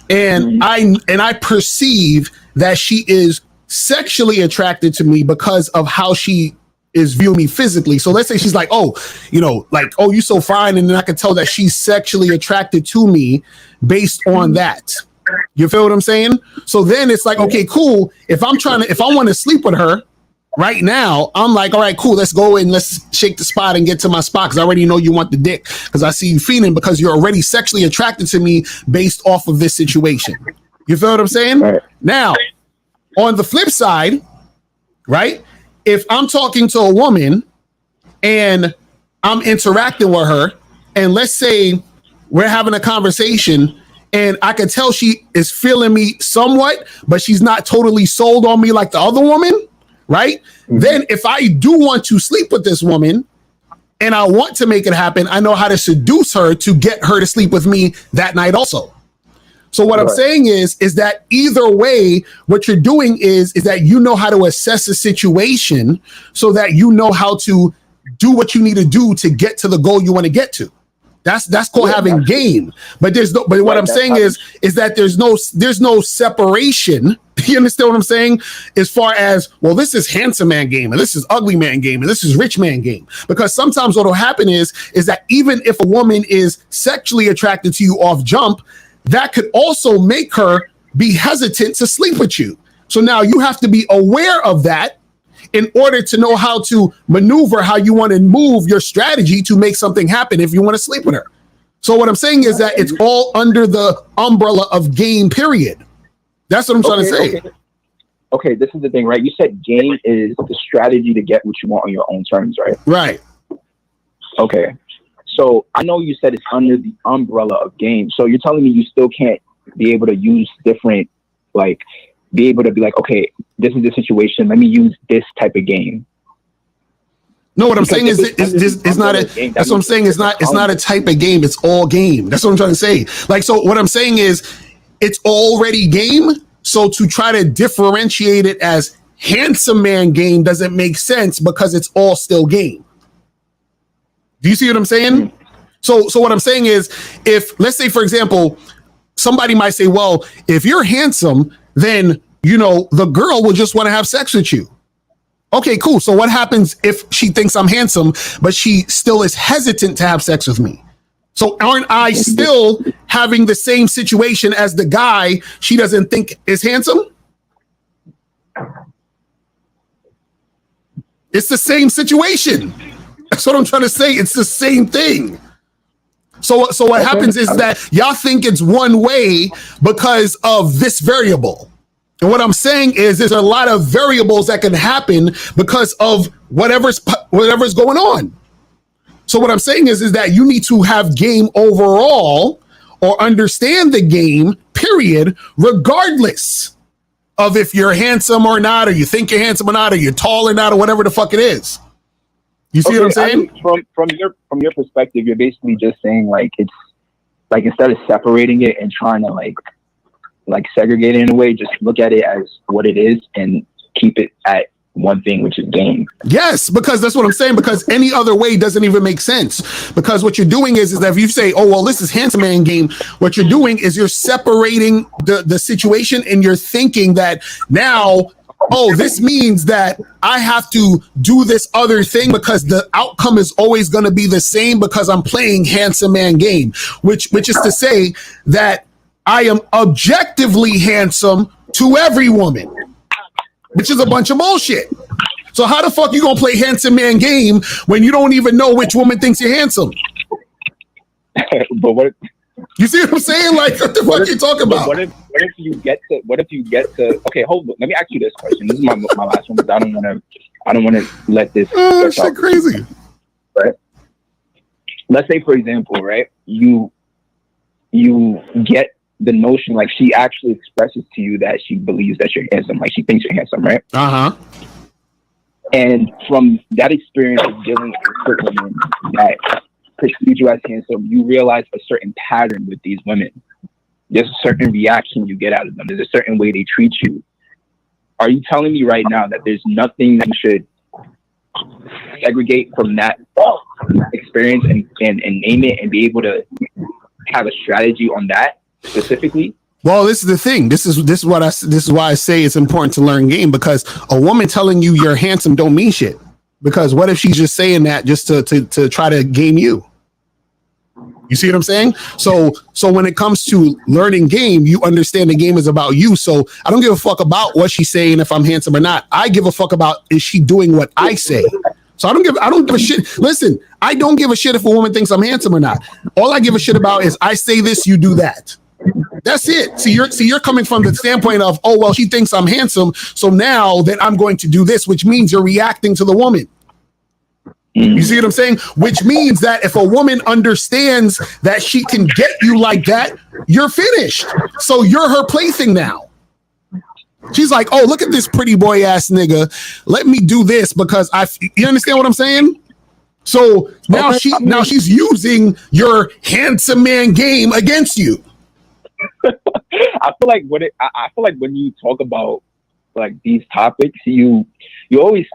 and I perceive that she is sexually attracted to me because of how she is viewing me physically. So let's say she's like, oh, oh, you so fine, and then I can tell that she's sexually attracted to me based on that. You feel what I'm saying? So then it's like, okay, cool. If I want to sleep with her right now, I'm like, all right, cool. Let's go and let's shake the spot and get to my spot because I already know you want the dick because I see you feeling because you're already sexually attracted to me based off of this situation. You feel what I'm saying? Right. Now, on the flip side, right? If I'm talking to a woman and I'm interacting with her, and let's say we're having a conversation and I can tell she is feeling me somewhat, but she's not totally sold on me like the other woman, right? Mm-hmm. Then if I do want to sleep with this woman and I want to make it happen, I know how to seduce her to get her to sleep with me that night also. So what I'm saying is that either way, what you're doing is that you know how to assess a situation so that you know how to do what you need to do to get to the goal you want to get to. That's called having game. But what I'm saying is that there's no separation. You understand what I'm saying? As far as, well, this is handsome man game, and this is ugly man game, and this is rich man game. Because sometimes what will happen is that even if a woman is sexually attracted to you off jump, that could also make her be hesitant to sleep with you. So now you have to be aware of that in order to know how to maneuver, how you want to move your strategy to make something happen if you want to sleep with her. So what I'm saying is that it's all under the umbrella of game, period. That's what I'm trying to say. Okay, this is the thing, right? You said game is the strategy to get what you want on your own terms, right? Right. Okay. So I know you said it's under the umbrella of game. So you're telling me you still can't be able to use different, like, be able to be like, okay, this is the situation. Let me use this type of game. No, what I'm saying is it's not a. That's what I'm saying. It's not a type of game. It's all game. That's what I'm trying to say. Like, so what I'm saying is, it's already game. So to try to differentiate it as handsome man game doesn't make sense because it's all still game. Do you see what I'm saying? So what I'm saying is, if let's say, for example, somebody might say, well, if you're handsome, then, the girl will just want to have sex with you. Okay, cool. So what happens if she thinks I'm handsome, but she still is hesitant to have sex with me? So aren't I still having the same situation as the guy she doesn't think is handsome? It's the same situation. That's what I'm trying to say. It's the same thing. So what happens is that y'all think it's one way because of this variable. And what I'm saying is there's a lot of variables that can happen because of whatever's going on. So what I'm saying is that you need to have game overall or understand the game, period, regardless of if you're handsome or not, or you think you're handsome or not, or you're tall or not, or whatever the fuck it is. You see what I'm saying? From your perspective, you're basically just saying, like, it's like, instead of separating it and trying to like segregate it in a way, just look at it as what it is and keep it at one thing, which is game. Yes, because that's what I'm saying, because any other way doesn't even make sense. Because what you're doing is that if you say, oh, well, this is handsome man game, what you're doing is you're separating the situation, and you're thinking that now, oh, this means that I have to do this other thing because the outcome is always going to be the same because I'm playing handsome man game, which is to say that I am objectively handsome to every woman, which is a bunch of bullshit. So how the fuck you gonna play handsome man game when you don't even know which woman thinks you're handsome? But what? You see what I'm saying? Like, what the fuck are you talking about? What if you get to? Okay, hold on. Let me ask you this question. This is my last one, because I don't want to let this. Oh, shit, crazy. Right. Let's say, for example, right, you get the notion, like, she actually expresses to you that she believes that you're handsome, like she thinks you're handsome, right? And from that experience of dealing with women that perceive you as handsome, you realize a certain pattern with these women. There's a certain reaction you get out of them. There's a certain way they treat you. Are you telling me right now that there's nothing that you should segregate from that experience and name it and be able to have a strategy on that specifically? Well, this is the thing. This is why I say it's important to learn game, because a woman telling you you're handsome don't mean shit. Because what if she's just saying that just to try to game you? You see what I'm saying? So when it comes to learning game, you understand the game is about you. So I don't give a fuck about what she's saying, if I'm handsome or not. I give a fuck about, is she doing what I say? So I don't give a shit. Listen, I don't give a shit if a woman thinks I'm handsome or not. All I give a shit about is I say this, you do that. That's it. See, you're coming from the standpoint of, oh, well, she thinks I'm handsome, so now that I'm going to do this, which means you're reacting to the woman. You see what I'm saying? Which means that if a woman understands that she can get you like that, you're finished. So you're her plaything now. She's like, oh, look at this pretty boy ass nigga. Let me do this because you understand what I'm saying? So now she's using your handsome man game against you. I feel like when you talk about like these topics, you always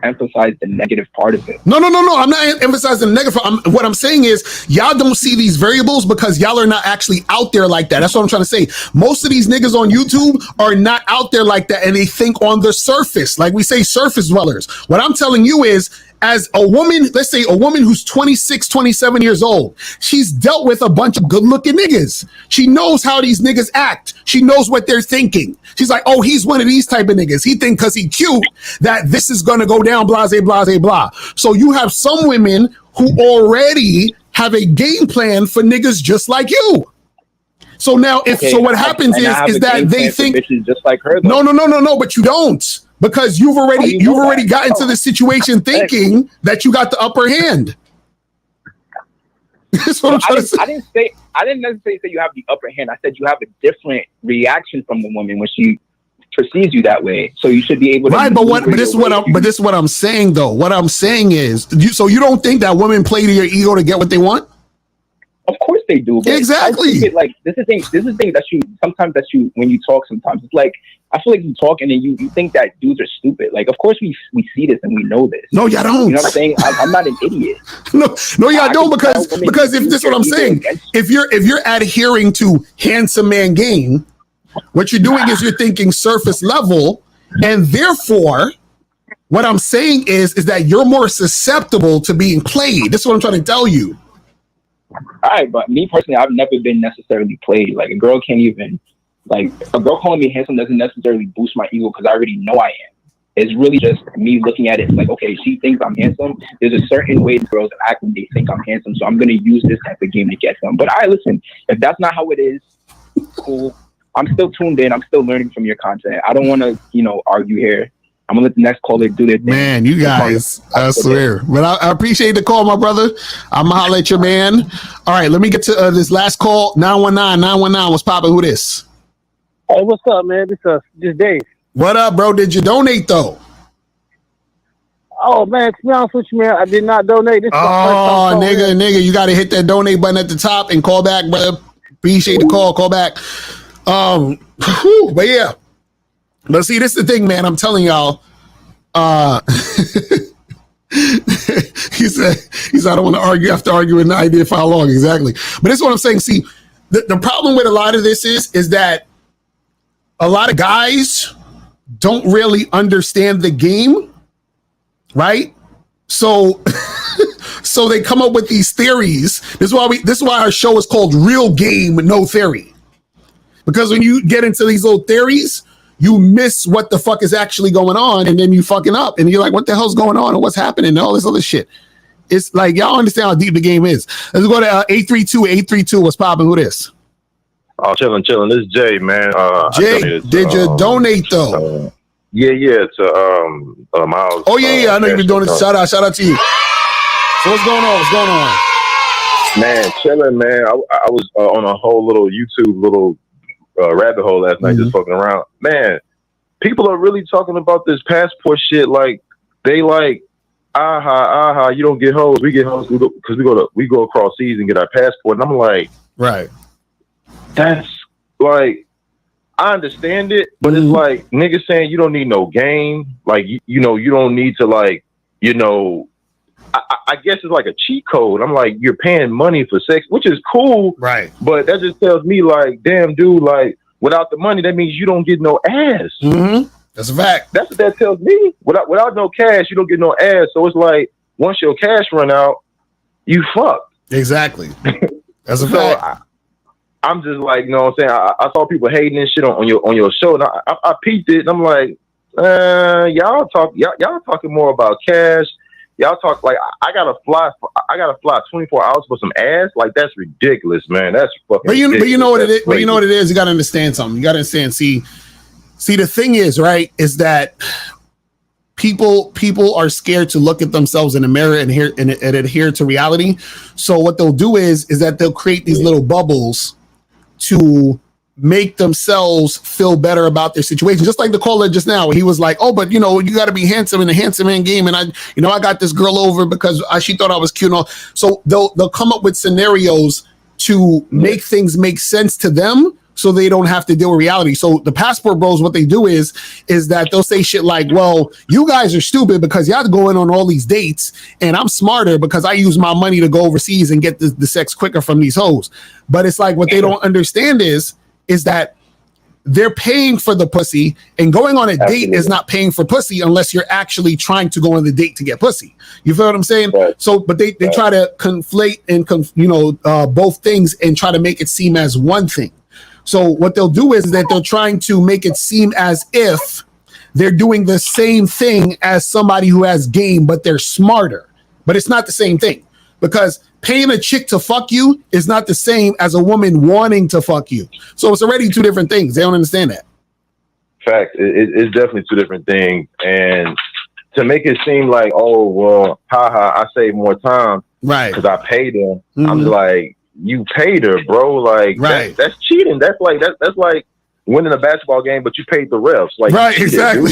emphasize the negative part of it. No. I'm not emphasizing the negative. What I'm saying is y'all don't see these variables because y'all are not actually out there like that. That's what I'm trying to say. Most of these niggas on YouTube are not out there like that, and they think on the surface. Like we say, surface dwellers. What I'm telling you is, as a woman, let's say a woman who's 26, 27 years old, she's dealt with a bunch of good-looking niggas. She knows how these niggas act. She knows what they're thinking. She's like, oh, he's one of these type of niggas. He think because he cute that this is going to go down, blah, blah, blah, blah. So you have some women who already have a game plan for niggas just like you. So now, what happens is that they think just like her. Though. No, but you don't. Because you've already got into the situation thinking that you got the upper hand. That's what I'm trying to say. I didn't necessarily say you have the upper hand. I said you have a different reaction from the woman when she perceives you that way. So you should be able to. Right, but this is what I'm saying though. What I'm saying is, you don't think that women play to your ego to get what they want? Of course they do. But exactly. This is the thing that you when you talk, sometimes it's like, I feel like you talk and then you think that dudes are stupid. Like, of course we see this and we know this. No, y'all don't. You know what I'm saying? I'm not an idiot. No, y'all don't, because if this is what I'm saying, if you're adhering to handsome man game, what you're doing is you're thinking surface level, and therefore, what I'm saying is that you're more susceptible to being played. This is what I'm trying to tell you. All right, but me personally, I've never been necessarily played. Like a girl calling me handsome doesn't necessarily boost my ego because I already know I am. It's really just me looking at it like, okay, she thinks I'm handsome. There's a certain way girls act when they think I'm handsome, so I'm going to use this type of game to get them. But listen, if that's not how it is, cool. I'm still tuned in. I'm still learning from your content. I don't want to, argue here. I'm gonna let the next caller do their thing. Man, you guys, I swear. But I appreciate the call, my brother. I'm gonna holler at your man. All right, let me get to this last call. 919. What's poppin'? Who this? Hey, what's up, man? This Dave. What up, bro? Did you donate though? Oh man, to be honest with you, man, I did not donate. This nigga, you gotta hit that donate button at the top and call back, brother. Appreciate the call. Call back. But yeah. But see, this is the thing, man. I'm telling y'all. He said, I don't want to argue after arguing the idea for how long exactly. But this is what I'm saying. See, the problem with a lot of this is that a lot of guys don't really understand the game, right? So they come up with these theories. This is why our show is called Real Game with No Theory. Because when you get into these little theories, you miss what the fuck is actually going on, and then you fucking up, and you're like, what the hell's going on, and what's happening, and all this other shit. It's like, y'all understand how deep the game is. Let's go to 832. What's popping? Who this? Oh, chilling. This is Jay, man. Jay, did you donate though? Yeah, to Miles. Oh yeah, I know you've been doing this. Shout out to you. So what's going on? Man, chilling, man. I was on a whole little YouTube rabbit hole last night, just fucking around. Man, people are really talking about this passport shit. Like they like, you don't get hoes, we get hoes because we go across seas and get our passport. And I'm like, right. That's like, I understand it, but it's like niggas saying you don't need no game. Like you don't need to like you know, I guess it's like a cheat code. I'm like, you're paying money for sex, which is cool. Right. But that just tells me, like, damn, dude, like, without the money, that means you don't get no ass. Mm-hmm. That's a fact. That's what that tells me. Without no cash, you don't get no ass. So it's like, once your cash run out, you fucked. Exactly. That's a fact. I'm just like, you know what I'm saying? I saw people hating this shit on your show, and I peeped it, and I'm like, y'all talking more about cash. Y'all talk like I gotta fly 24 hours for some ass. Like, that's ridiculous, man. That's fucking. But you know what it is. But you know what it is. You gotta understand something. You gotta understand. See, the thing is, right, is that people are scared to look at themselves in the mirror and adhere to reality. So what they'll do is that they'll create these little bubbles to make themselves feel better about their situation. Just like the caller just now, he was like, oh, but you know, you got to be handsome in the handsome man game. And I got this girl over because she thought I was cute and all. So they'll come up with scenarios to make things make sense to them, so they don't have to deal with reality. So the passport bros, what they do is that they'll say shit like, well, you guys are stupid because y'all going on all these dates, and I'm smarter because I use my money to go overseas and get the sex quicker from these hoes. But it's like, what they don't understand is that they're paying for the pussy, and going on a date is not paying for pussy unless you're actually trying to go on the date to get pussy. You feel what I'm saying? Right. So, but they try to conflate and both things and try to make it seem as one thing. So what they'll do is that they're trying to make it seem as if they're doing the same thing as somebody who has game, but they're smarter. But it's not the same thing, because paying a chick to fuck you is not the same as a woman wanting to fuck you. So it's already two different things. They don't understand that. Fact. It's definitely two different things. And to make it seem like, oh, well, I saved more time, right, because I paid them. Mm-hmm. I'm just like, you paid her, bro. Like, right. That's cheating. That's like winning a basketball game, but you paid the refs. Like, right, exactly.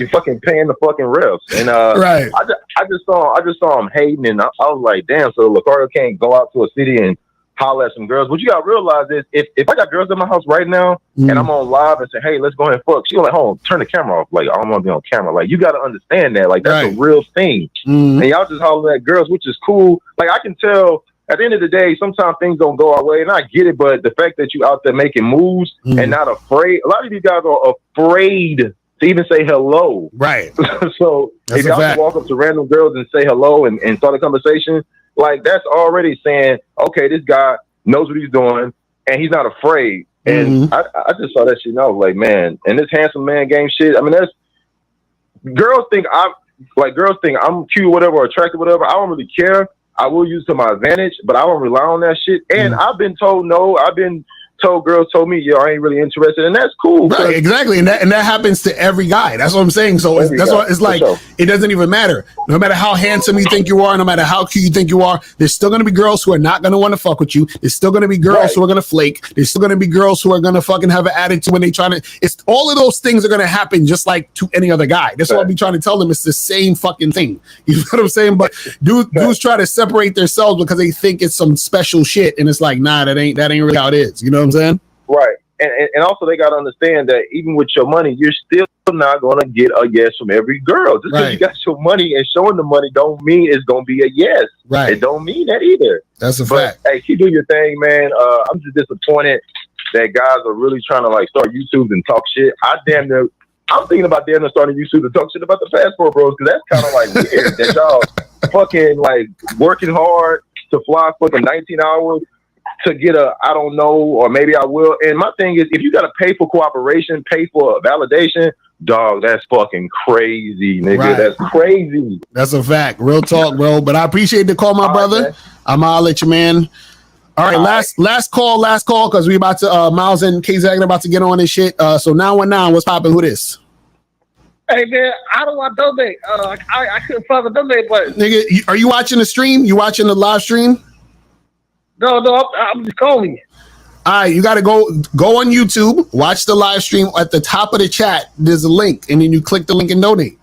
You fucking paying the fucking refs. And right. I just saw him hating, and I was like, damn. So Lucario can't go out to a city and holler at some girls. What you gotta realize is, if I got girls in my house right now and I'm on live and say, hey, let's go ahead and fuck, she gonna like, hold on, turn the camera off. Like, I don't want to be on camera. Like, you gotta understand that. Like, that's a real thing. And y'all just hollering at girls, which is cool. Like, I can tell. At the end of the day, sometimes things don't go our way, and I get it, but the fact that you out there making moves and not afraid, a lot of these guys are afraid to even say hello. Right. So if y'all can walk up to random girls and say hello and start a conversation, like, that's already saying, okay, this guy knows what he's doing and he's not afraid. And I just saw that shit and I was like, man, and this handsome man game shit, I mean, that's girls think I'm cute, whatever, or attractive, whatever. I don't really care. I will use to my advantage, but I don't rely on that shit. And I've been told no. I've been told, girls told me, yo, I ain't really interested, and that's cool. Right, exactly, and that happens to every guy. That's what I'm saying. So that's why it's like, sure, it doesn't even matter. No matter how handsome you think you are, no matter how cute you think you are, there's still going to be girls who are not going to want to fuck with you. There's still going to be girls who are going to flake. There's still going to be girls who are going to fucking have an attitude when they trying to. It's all of those things are going to happen just like to any other guy. That's what I'll be trying to tell them. It's the same fucking thing. You know what I'm saying? But dudes try to separate themselves because they think it's some special shit, and it's like, nah, that ain't really how it is. You know what I'm saying? Right. And also they got to understand that even with your money, you're still not going to get a yes from every girl. Just because you got your money and showing the money don't mean it's going to be a yes. Right. It don't mean that either. That's a fact. Hey, keep doing your thing, man. I'm just disappointed that guys are really trying to like start YouTube and talk shit. I'm thinking about damn near starting YouTube to talk shit about the passport bros, because that's kind of like weird that y'all fucking like working hard to fly fucking 19 hours to get I don't know, or maybe I will. And my thing is, if you got to pay for cooperation, pay for validation, dog, that's fucking crazy, nigga. Right. That's crazy. That's a fact. Real talk, bro. But I appreciate the call, my brother. Right, I'm gonna let you, man. All right, last call, because we about to Miles and KZag about to get on this shit. So 919, what's popping? Who this? Hey man, how do I donate? I couldn't find the donate button. Nigga, are you watching the stream? You watching the live stream? No, I'm just calling you. All right, you got to go on YouTube, watch the live stream. At the top of the chat, there's a link, and then you click the link and donate.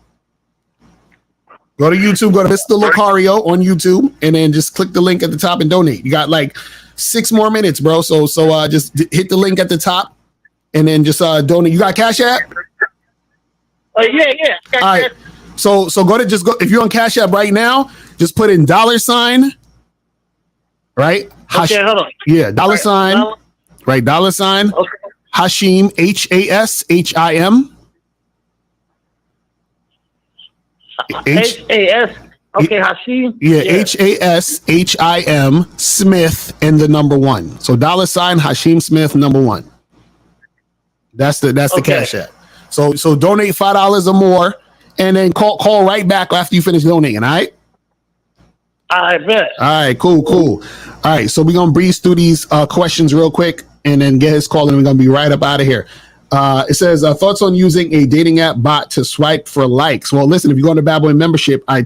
Go to YouTube, go to Mr. Lucario on YouTube, and then just click the link at the top and donate. You got like 6 more minutes, bro. So just hit the link at the top, and then just donate. You got Cash App? Yeah. All right. So go if you're on Cash App right now, just put in $, right? Okay, hold on. Yeah, $, right? $. Okay. Hashim, HASHIM. HAS. Okay, Hashim. Yeah, HASHIM Smith and the number 1. So $, Hashim Smith, number 1. That's the Cash App. So donate $5 or more, and then call right back after you finish donating. All right. I bet. All right. Cool. All right. So we're gonna breeze through these questions real quick, and then get his call, and we're gonna be right up out of here. It says thoughts on using a dating app bot to swipe for likes. Well, listen, if you go on the Bad Boy membership, I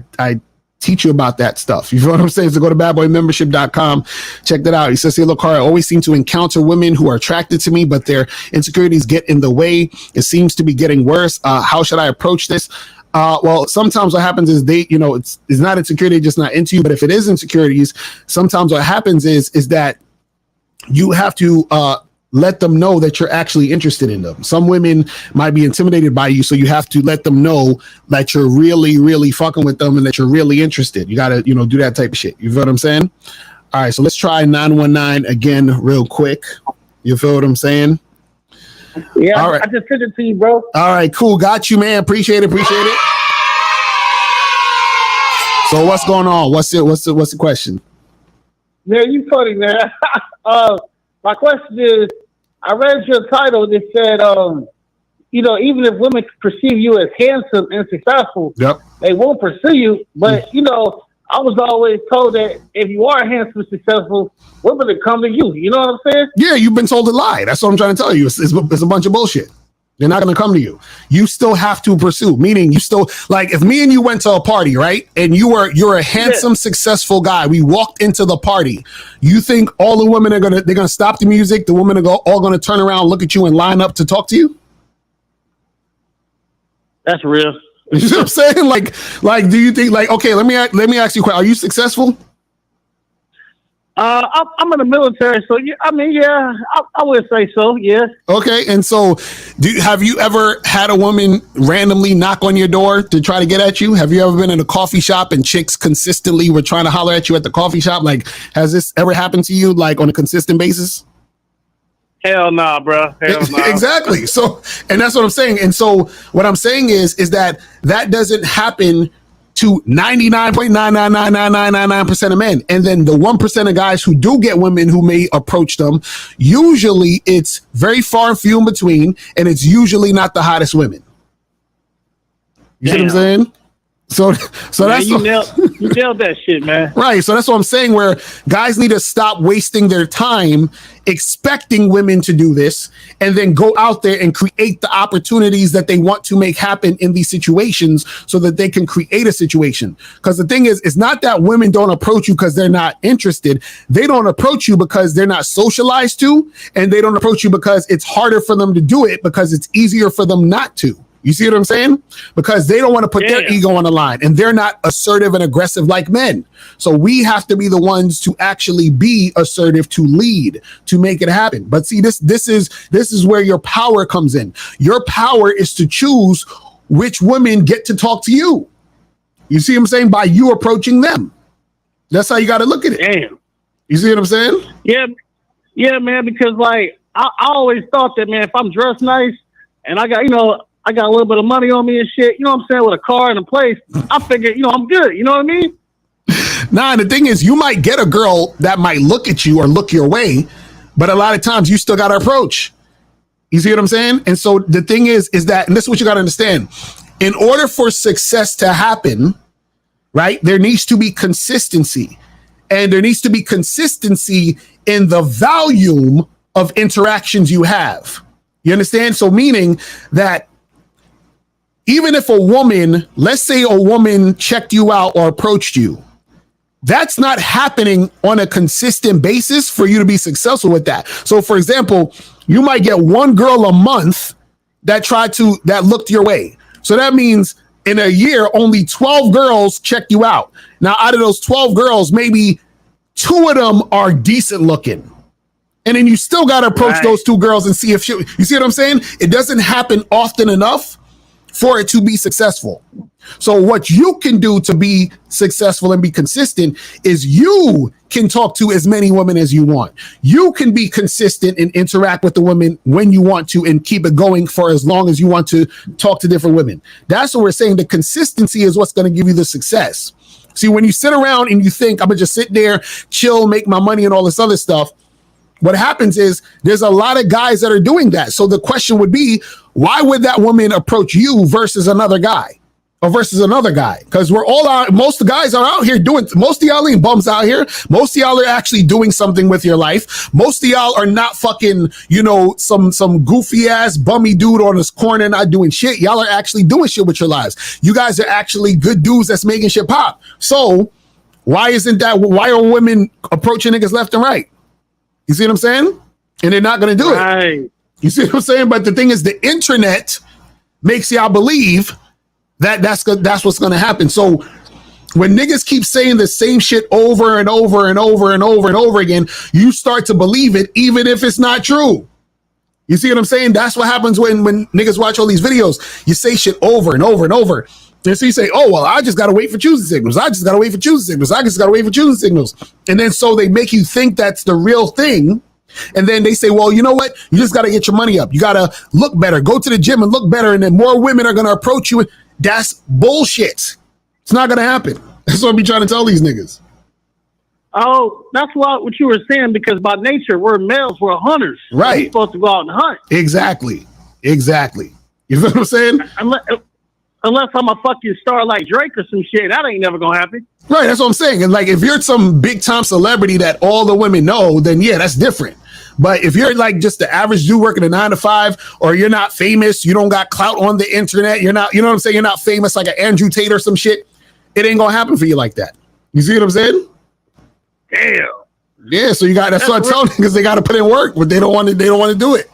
teach you about that stuff. You know what I'm saying? So go to badboymembership.com. Check that out. He says, hey, look, I always seem to encounter women who are attracted to me, but their insecurities get in the way. It seems to be getting worse. How should I approach this? Well, sometimes what happens is it's not insecurity, just not into you. But if it is insecurities, sometimes what happens is that you have to let them know that you're actually interested in them. Some women might be intimidated by you, so you have to let them know that you're really, really fucking with them and that you're really interested. You got to, do that type of shit. You feel what I'm saying? All right, so let's try 919 again real quick. You feel what I'm saying? Yeah, all right. I just sent it to you, bro. All right, cool. Got you, man. Appreciate it. So what's going on? What's the question? Man, you funny, man. My question is, I read your title that said, even if women perceive you as handsome and successful, they won't pursue you. But, I was always told that if you are handsome and successful, women will come to you. You know what I'm saying? Yeah, you've been told a lie. That's what I'm trying to tell you. It's a bunch of bullshit. They're not going to come to you. You still have to pursue, meaning you still, like if me and you went to a party, right? And you're a handsome, successful guy. We walked into the party. You think all the women they're going to stop the music? The women are all going to turn around, look at you and line up to talk to you? That's real. You know what I'm saying? Like, do you think okay, let me ask you a question. Are you successful? I'm in the military, so yeah, I would say so. Yeah. Okay, and so, have you ever had a woman randomly knock on your door to try to get at you? Have you ever been in a coffee shop and chicks consistently were trying to holler at you at the coffee shop? Like, has this ever happened to you, like on a consistent basis? Hell nah, bro. Hell nah. Exactly. So, and that's what I'm saying. And so, what I'm saying is that doesn't happen to 99.99999% of men. And then the 1% of guys who do get women who may approach them, usually it's very far and few in between, and it's usually not the hottest women. You see what I'm saying? So man, that's you nailed that shit, man. Right. So that's what I'm saying, where guys need to stop wasting their time expecting women to do this and then go out there and create the opportunities that they want to make happen in these situations so that they can create a situation. Because the thing is, it's not that women don't approach you because they're not interested. They don't approach you because they're not socialized to, and they don't approach you because it's harder for them to do it because it's easier for them not to. You see what I'm saying? Because they don't want to put their ego on the line, and they're not assertive and aggressive like men. So we have to be the ones to actually be assertive, to lead, to make it happen. But see, this is where your power comes in. Your power is to choose which women get to talk to you. You see what I'm saying? By you approaching them. That's how you got to look at it. Damn. You see what I'm saying? Yeah, man. Because like I always thought that, man, if I'm dressed nice and I got a little bit of money on me and shit, you know what I'm saying, with a car and a place, I figured, I'm good. You know what I mean? Nah, the thing is, you might get a girl that might look at you or look your way, but a lot of times you still got to approach. You see what I'm saying? And so the thing is that, and this is what you got to understand, in order for success to happen, right, there needs to be consistency. And there needs to be consistency in the volume of interactions you have. You understand? So meaning that even if a woman, let's say a woman checked you out or approached you, that's not happening on a consistent basis for you to be successful with that. So for example, you might get one girl a month that looked your way. So that means in a year, only 12 girls check you out. Now, out of those 12 girls, maybe 2 of them are decent looking. And then you still got to approach those 2 girls and see if you see what I'm saying? It doesn't happen often enough for it to be successful. So what you can do to be successful and be consistent is you can talk to as many women as you want. You can be consistent and interact with the women when you want to and keep it going for as long as you want to talk to different women. That's what we're saying. The consistency is what's going to give you the success. See, when you sit around and you think, I'm going to just sit there, chill, make my money and all this other stuff, what happens is there's a lot of guys that are doing that. So the question would be, why would that woman approach you versus another guy? Or versus another guy, because we're all out. Most of the guys are out here doing. Most of y'all ain't bums out here. Most of y'all are actually doing something with your life. Most of y'all are not fucking, some goofy ass bummy dude on this corner not doing shit. Y'all are actually doing shit with your lives. You guys are actually good dudes that's making shit pop. So why are women approaching niggas left and right? You see what I'm saying? And they're not gonna do it. You see what I'm saying? But the thing is, the internet makes y'all believe that's what's going to happen. So when niggas keep saying the same shit over and over and over and over and over again, you start to believe it, even if it's not true. You see what I'm saying? That's what happens when niggas watch all these videos. You say shit over and over and over. And so you say, oh, well, I just got to wait for choosing signals. I just got to wait for choosing signals. I just got to wait for choosing signals. And then so they make you think that's the real thing. And then they say, well, you know what? You just got to get your money up. You got to look better. Go to the gym and look better. And then more women are going to approach you. That's bullshit. It's not going to happen. That's what I be trying to tell these niggas. Oh, that's what you were saying, because by nature, we're males, we're hunters. Right. We're supposed to go out and hunt. Exactly. You know what I'm saying? Unless I'm a fucking star like Drake or some shit, that ain't never going to happen. Right, that's what I'm saying. And like, if you're some big time celebrity that all the women know, then yeah, that's different. But if you're like just the average dude working a 9 to 5, or you're not famous, you don't got clout on the internet, you're not, you know what I'm saying? You're not famous like an Andrew Tate or some shit. It ain't gonna happen for you like that. You see what I'm saying? Damn. Yeah, so that's what I'm telling you, because they got to put in work, but they don't want to do it.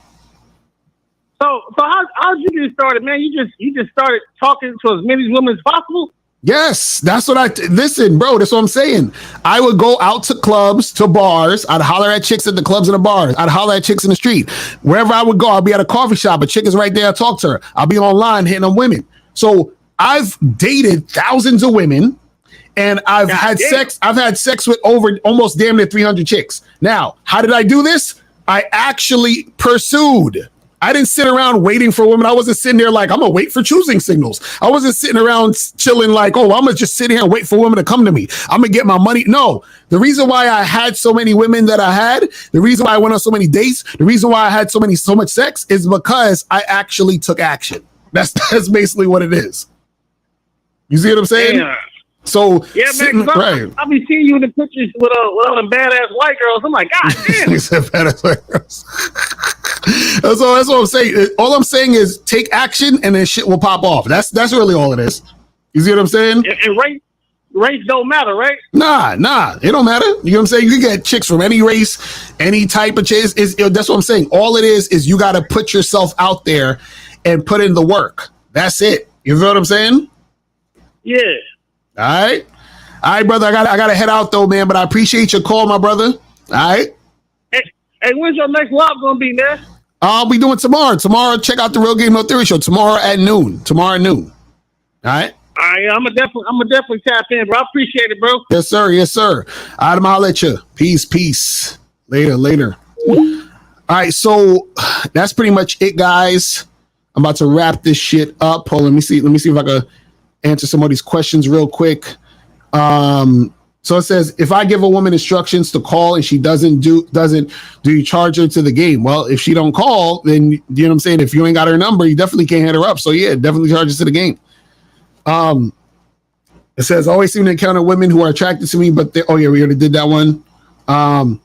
So how'd you get started, man? You just started talking to as many women as possible? Yes, that's what listen, bro. That's what I'm saying. I would go out to clubs, to bars. I'd holler at chicks at the clubs and the bars. I'd holler at chicks in the street. Wherever I would go, I'll be at a coffee shop. A chick is right there. I talk to her. I'll be online hitting on women. So I've dated thousands of women, and I've had sex with over almost damn near 300 chicks. Now, how did I do this? I actually pursued. I didn't sit around waiting for women. I wasn't sitting there like, I'm going to wait for choosing signals. I wasn't sitting around chilling like, oh, I'm going to just sit here and wait for women to come to me. I'm going to get my money. No, the reason why I had so many women that I had, the reason why I went on so many dates, the reason why I had so much sex is because I actually took action. That's basically what it is. You see what I'm saying? Yeah. So yeah, man, right. I'll be seeing you in the pictures with all them badass white girls. I'm like, God damn. He said badass white girls. That's what I'm saying. All I'm saying is take action, and then shit will pop off. That's really all it is. You see what I'm saying? And race don't matter, right? Nah, it don't matter. You know what I'm saying? You can get chicks from any race, any type of chicks. That's what I'm saying. All it is you got to put yourself out there and put in the work. That's it. You know what I'm saying? Yeah. All right, brother. I gotta head out though, man. But I appreciate your call, my brother. All right. Hey, when's your next live gonna be, man? I'll be doing tomorrow. Tomorrow, check out the Real Game No Theory show tomorrow at noon. All right. All right. I'm gonna definitely tap in, bro. I appreciate it, bro. Yes, sir. I'll let you. Peace. Later. All right. So that's pretty much it, guys. I'm about to wrap this shit up. Hold on, let me see if I can answer some of these questions real quick. So it says, if I give a woman instructions to call and she doesn't do you charge her to the game? Well, if she don't call, then you know what I'm saying? If you ain't got her number, you definitely can't hit her up. So yeah, definitely charge her to the game. It says, I always seem to encounter women who are attracted to me, but we already did that one. I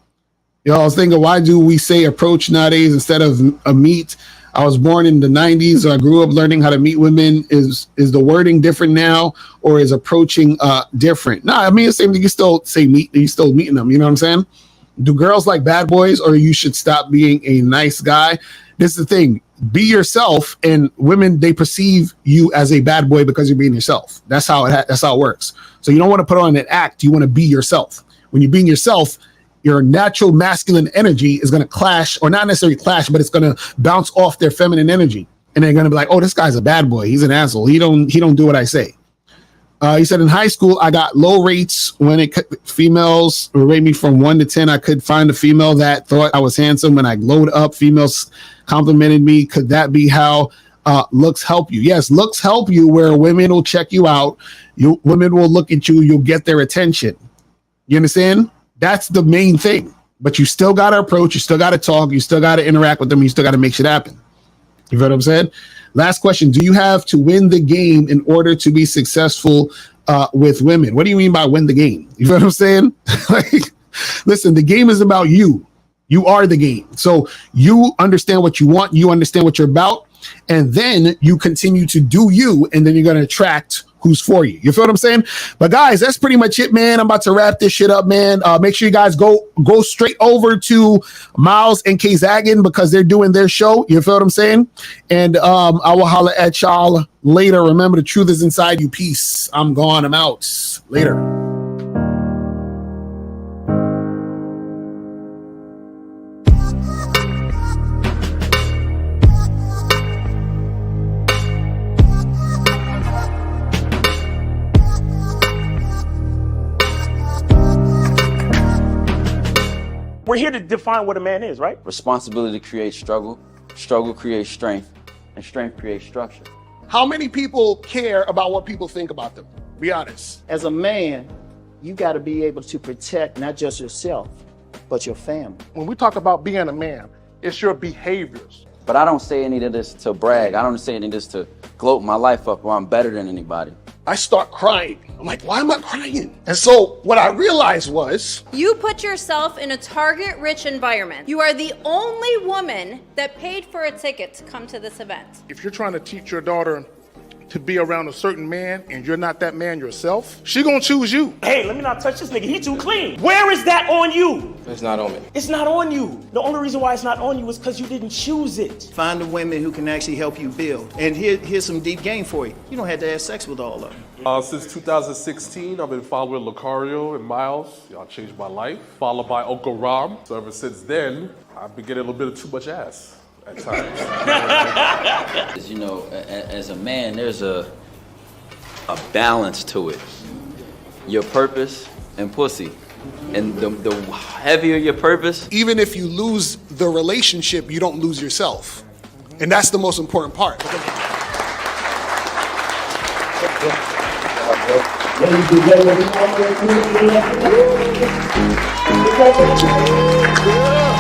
was thinking, why do we say approach nowadays instead of a meet? I was born in the 90s, so I grew up learning how to meet women. Is the wording different now, or is approaching different? No, I mean, the same thing. You still say meet, you still meeting them. You know what I'm saying? Do girls like bad boys, or you should stop being a nice guy? This is the thing. Be yourself, and women, they perceive you as a bad boy because you're being yourself. That's how it works. So you don't want to put on an act. You want to be yourself. When you're being yourself, your natural masculine energy is going to clash, or not necessarily clash, but it's going to bounce off their feminine energy. and they're gonna be like, oh, this guy's a bad boy. He's an asshole. He don't do what I say. He said, in high school, I got low rates when females rate me from 1 to 10. I could find a female that thought I was handsome. When I glowed up, females complimented me. Could that be how looks help you? Yes, looks help you, where women will check you out. Women will look at you. You'll get their attention. You understand? That's the main thing. But you still got to approach. You still got to talk. You still got to interact with them. You still got to make shit happen. You know what I'm saying? Last question. Do you have to win the game in order to be successful with women? What do you mean by win the game? You know what I'm saying? Like, listen, the game is about you. You are the game. So you understand what you want. You understand what you're about. And then you continue to do you. And then you're going to attract who's for you. You feel what I'm saying? But guys, that's pretty much it, man. I'm about to wrap this shit up, man. Make sure you guys go straight over to Miles and K Zaggin because they're doing their show. You feel what I'm saying? And I will holler at y'all later. Remember, the truth is inside you. Peace. I'm gone. I'm out. Later. We're here to define what a man is, right? Responsibility creates struggle. Struggle creates strength. And strength creates structure. How many people care about what people think about them? Be honest. As a man, you got to be able to protect not just yourself, but your family. When we talk about being a man, it's your behaviors. But I don't say any of this to brag. I don't say any of this to gloat my life up or I'm better than anybody. I start crying. I'm like, why am I crying? And so what I realized was, You put yourself in a target-rich environment. You are the only woman that paid for a ticket to come to this event. If you're trying to teach your daughter to be around a certain man and you're not that man yourself, she gonna choose you. Hey, let me not touch this nigga. He too clean. Where is that on you? It's not on me. It's not on you. The only reason why it's not on you is because you didn't choose it. Find the women who can actually help you build. And here's some deep game for you. You don't have to have sex with all of them. Since 2016, I've been following Lucario and Miles. Y'all changed my life. Followed by Uncle Ram. So ever since then, I've been getting a little bit of too much ass at times. As you know, as a man, there's a balance to it. Your purpose and pussy. And the heavier your purpose, even if you lose the relationship, you don't lose yourself. And that's the most important part. Ladies and gentlemen,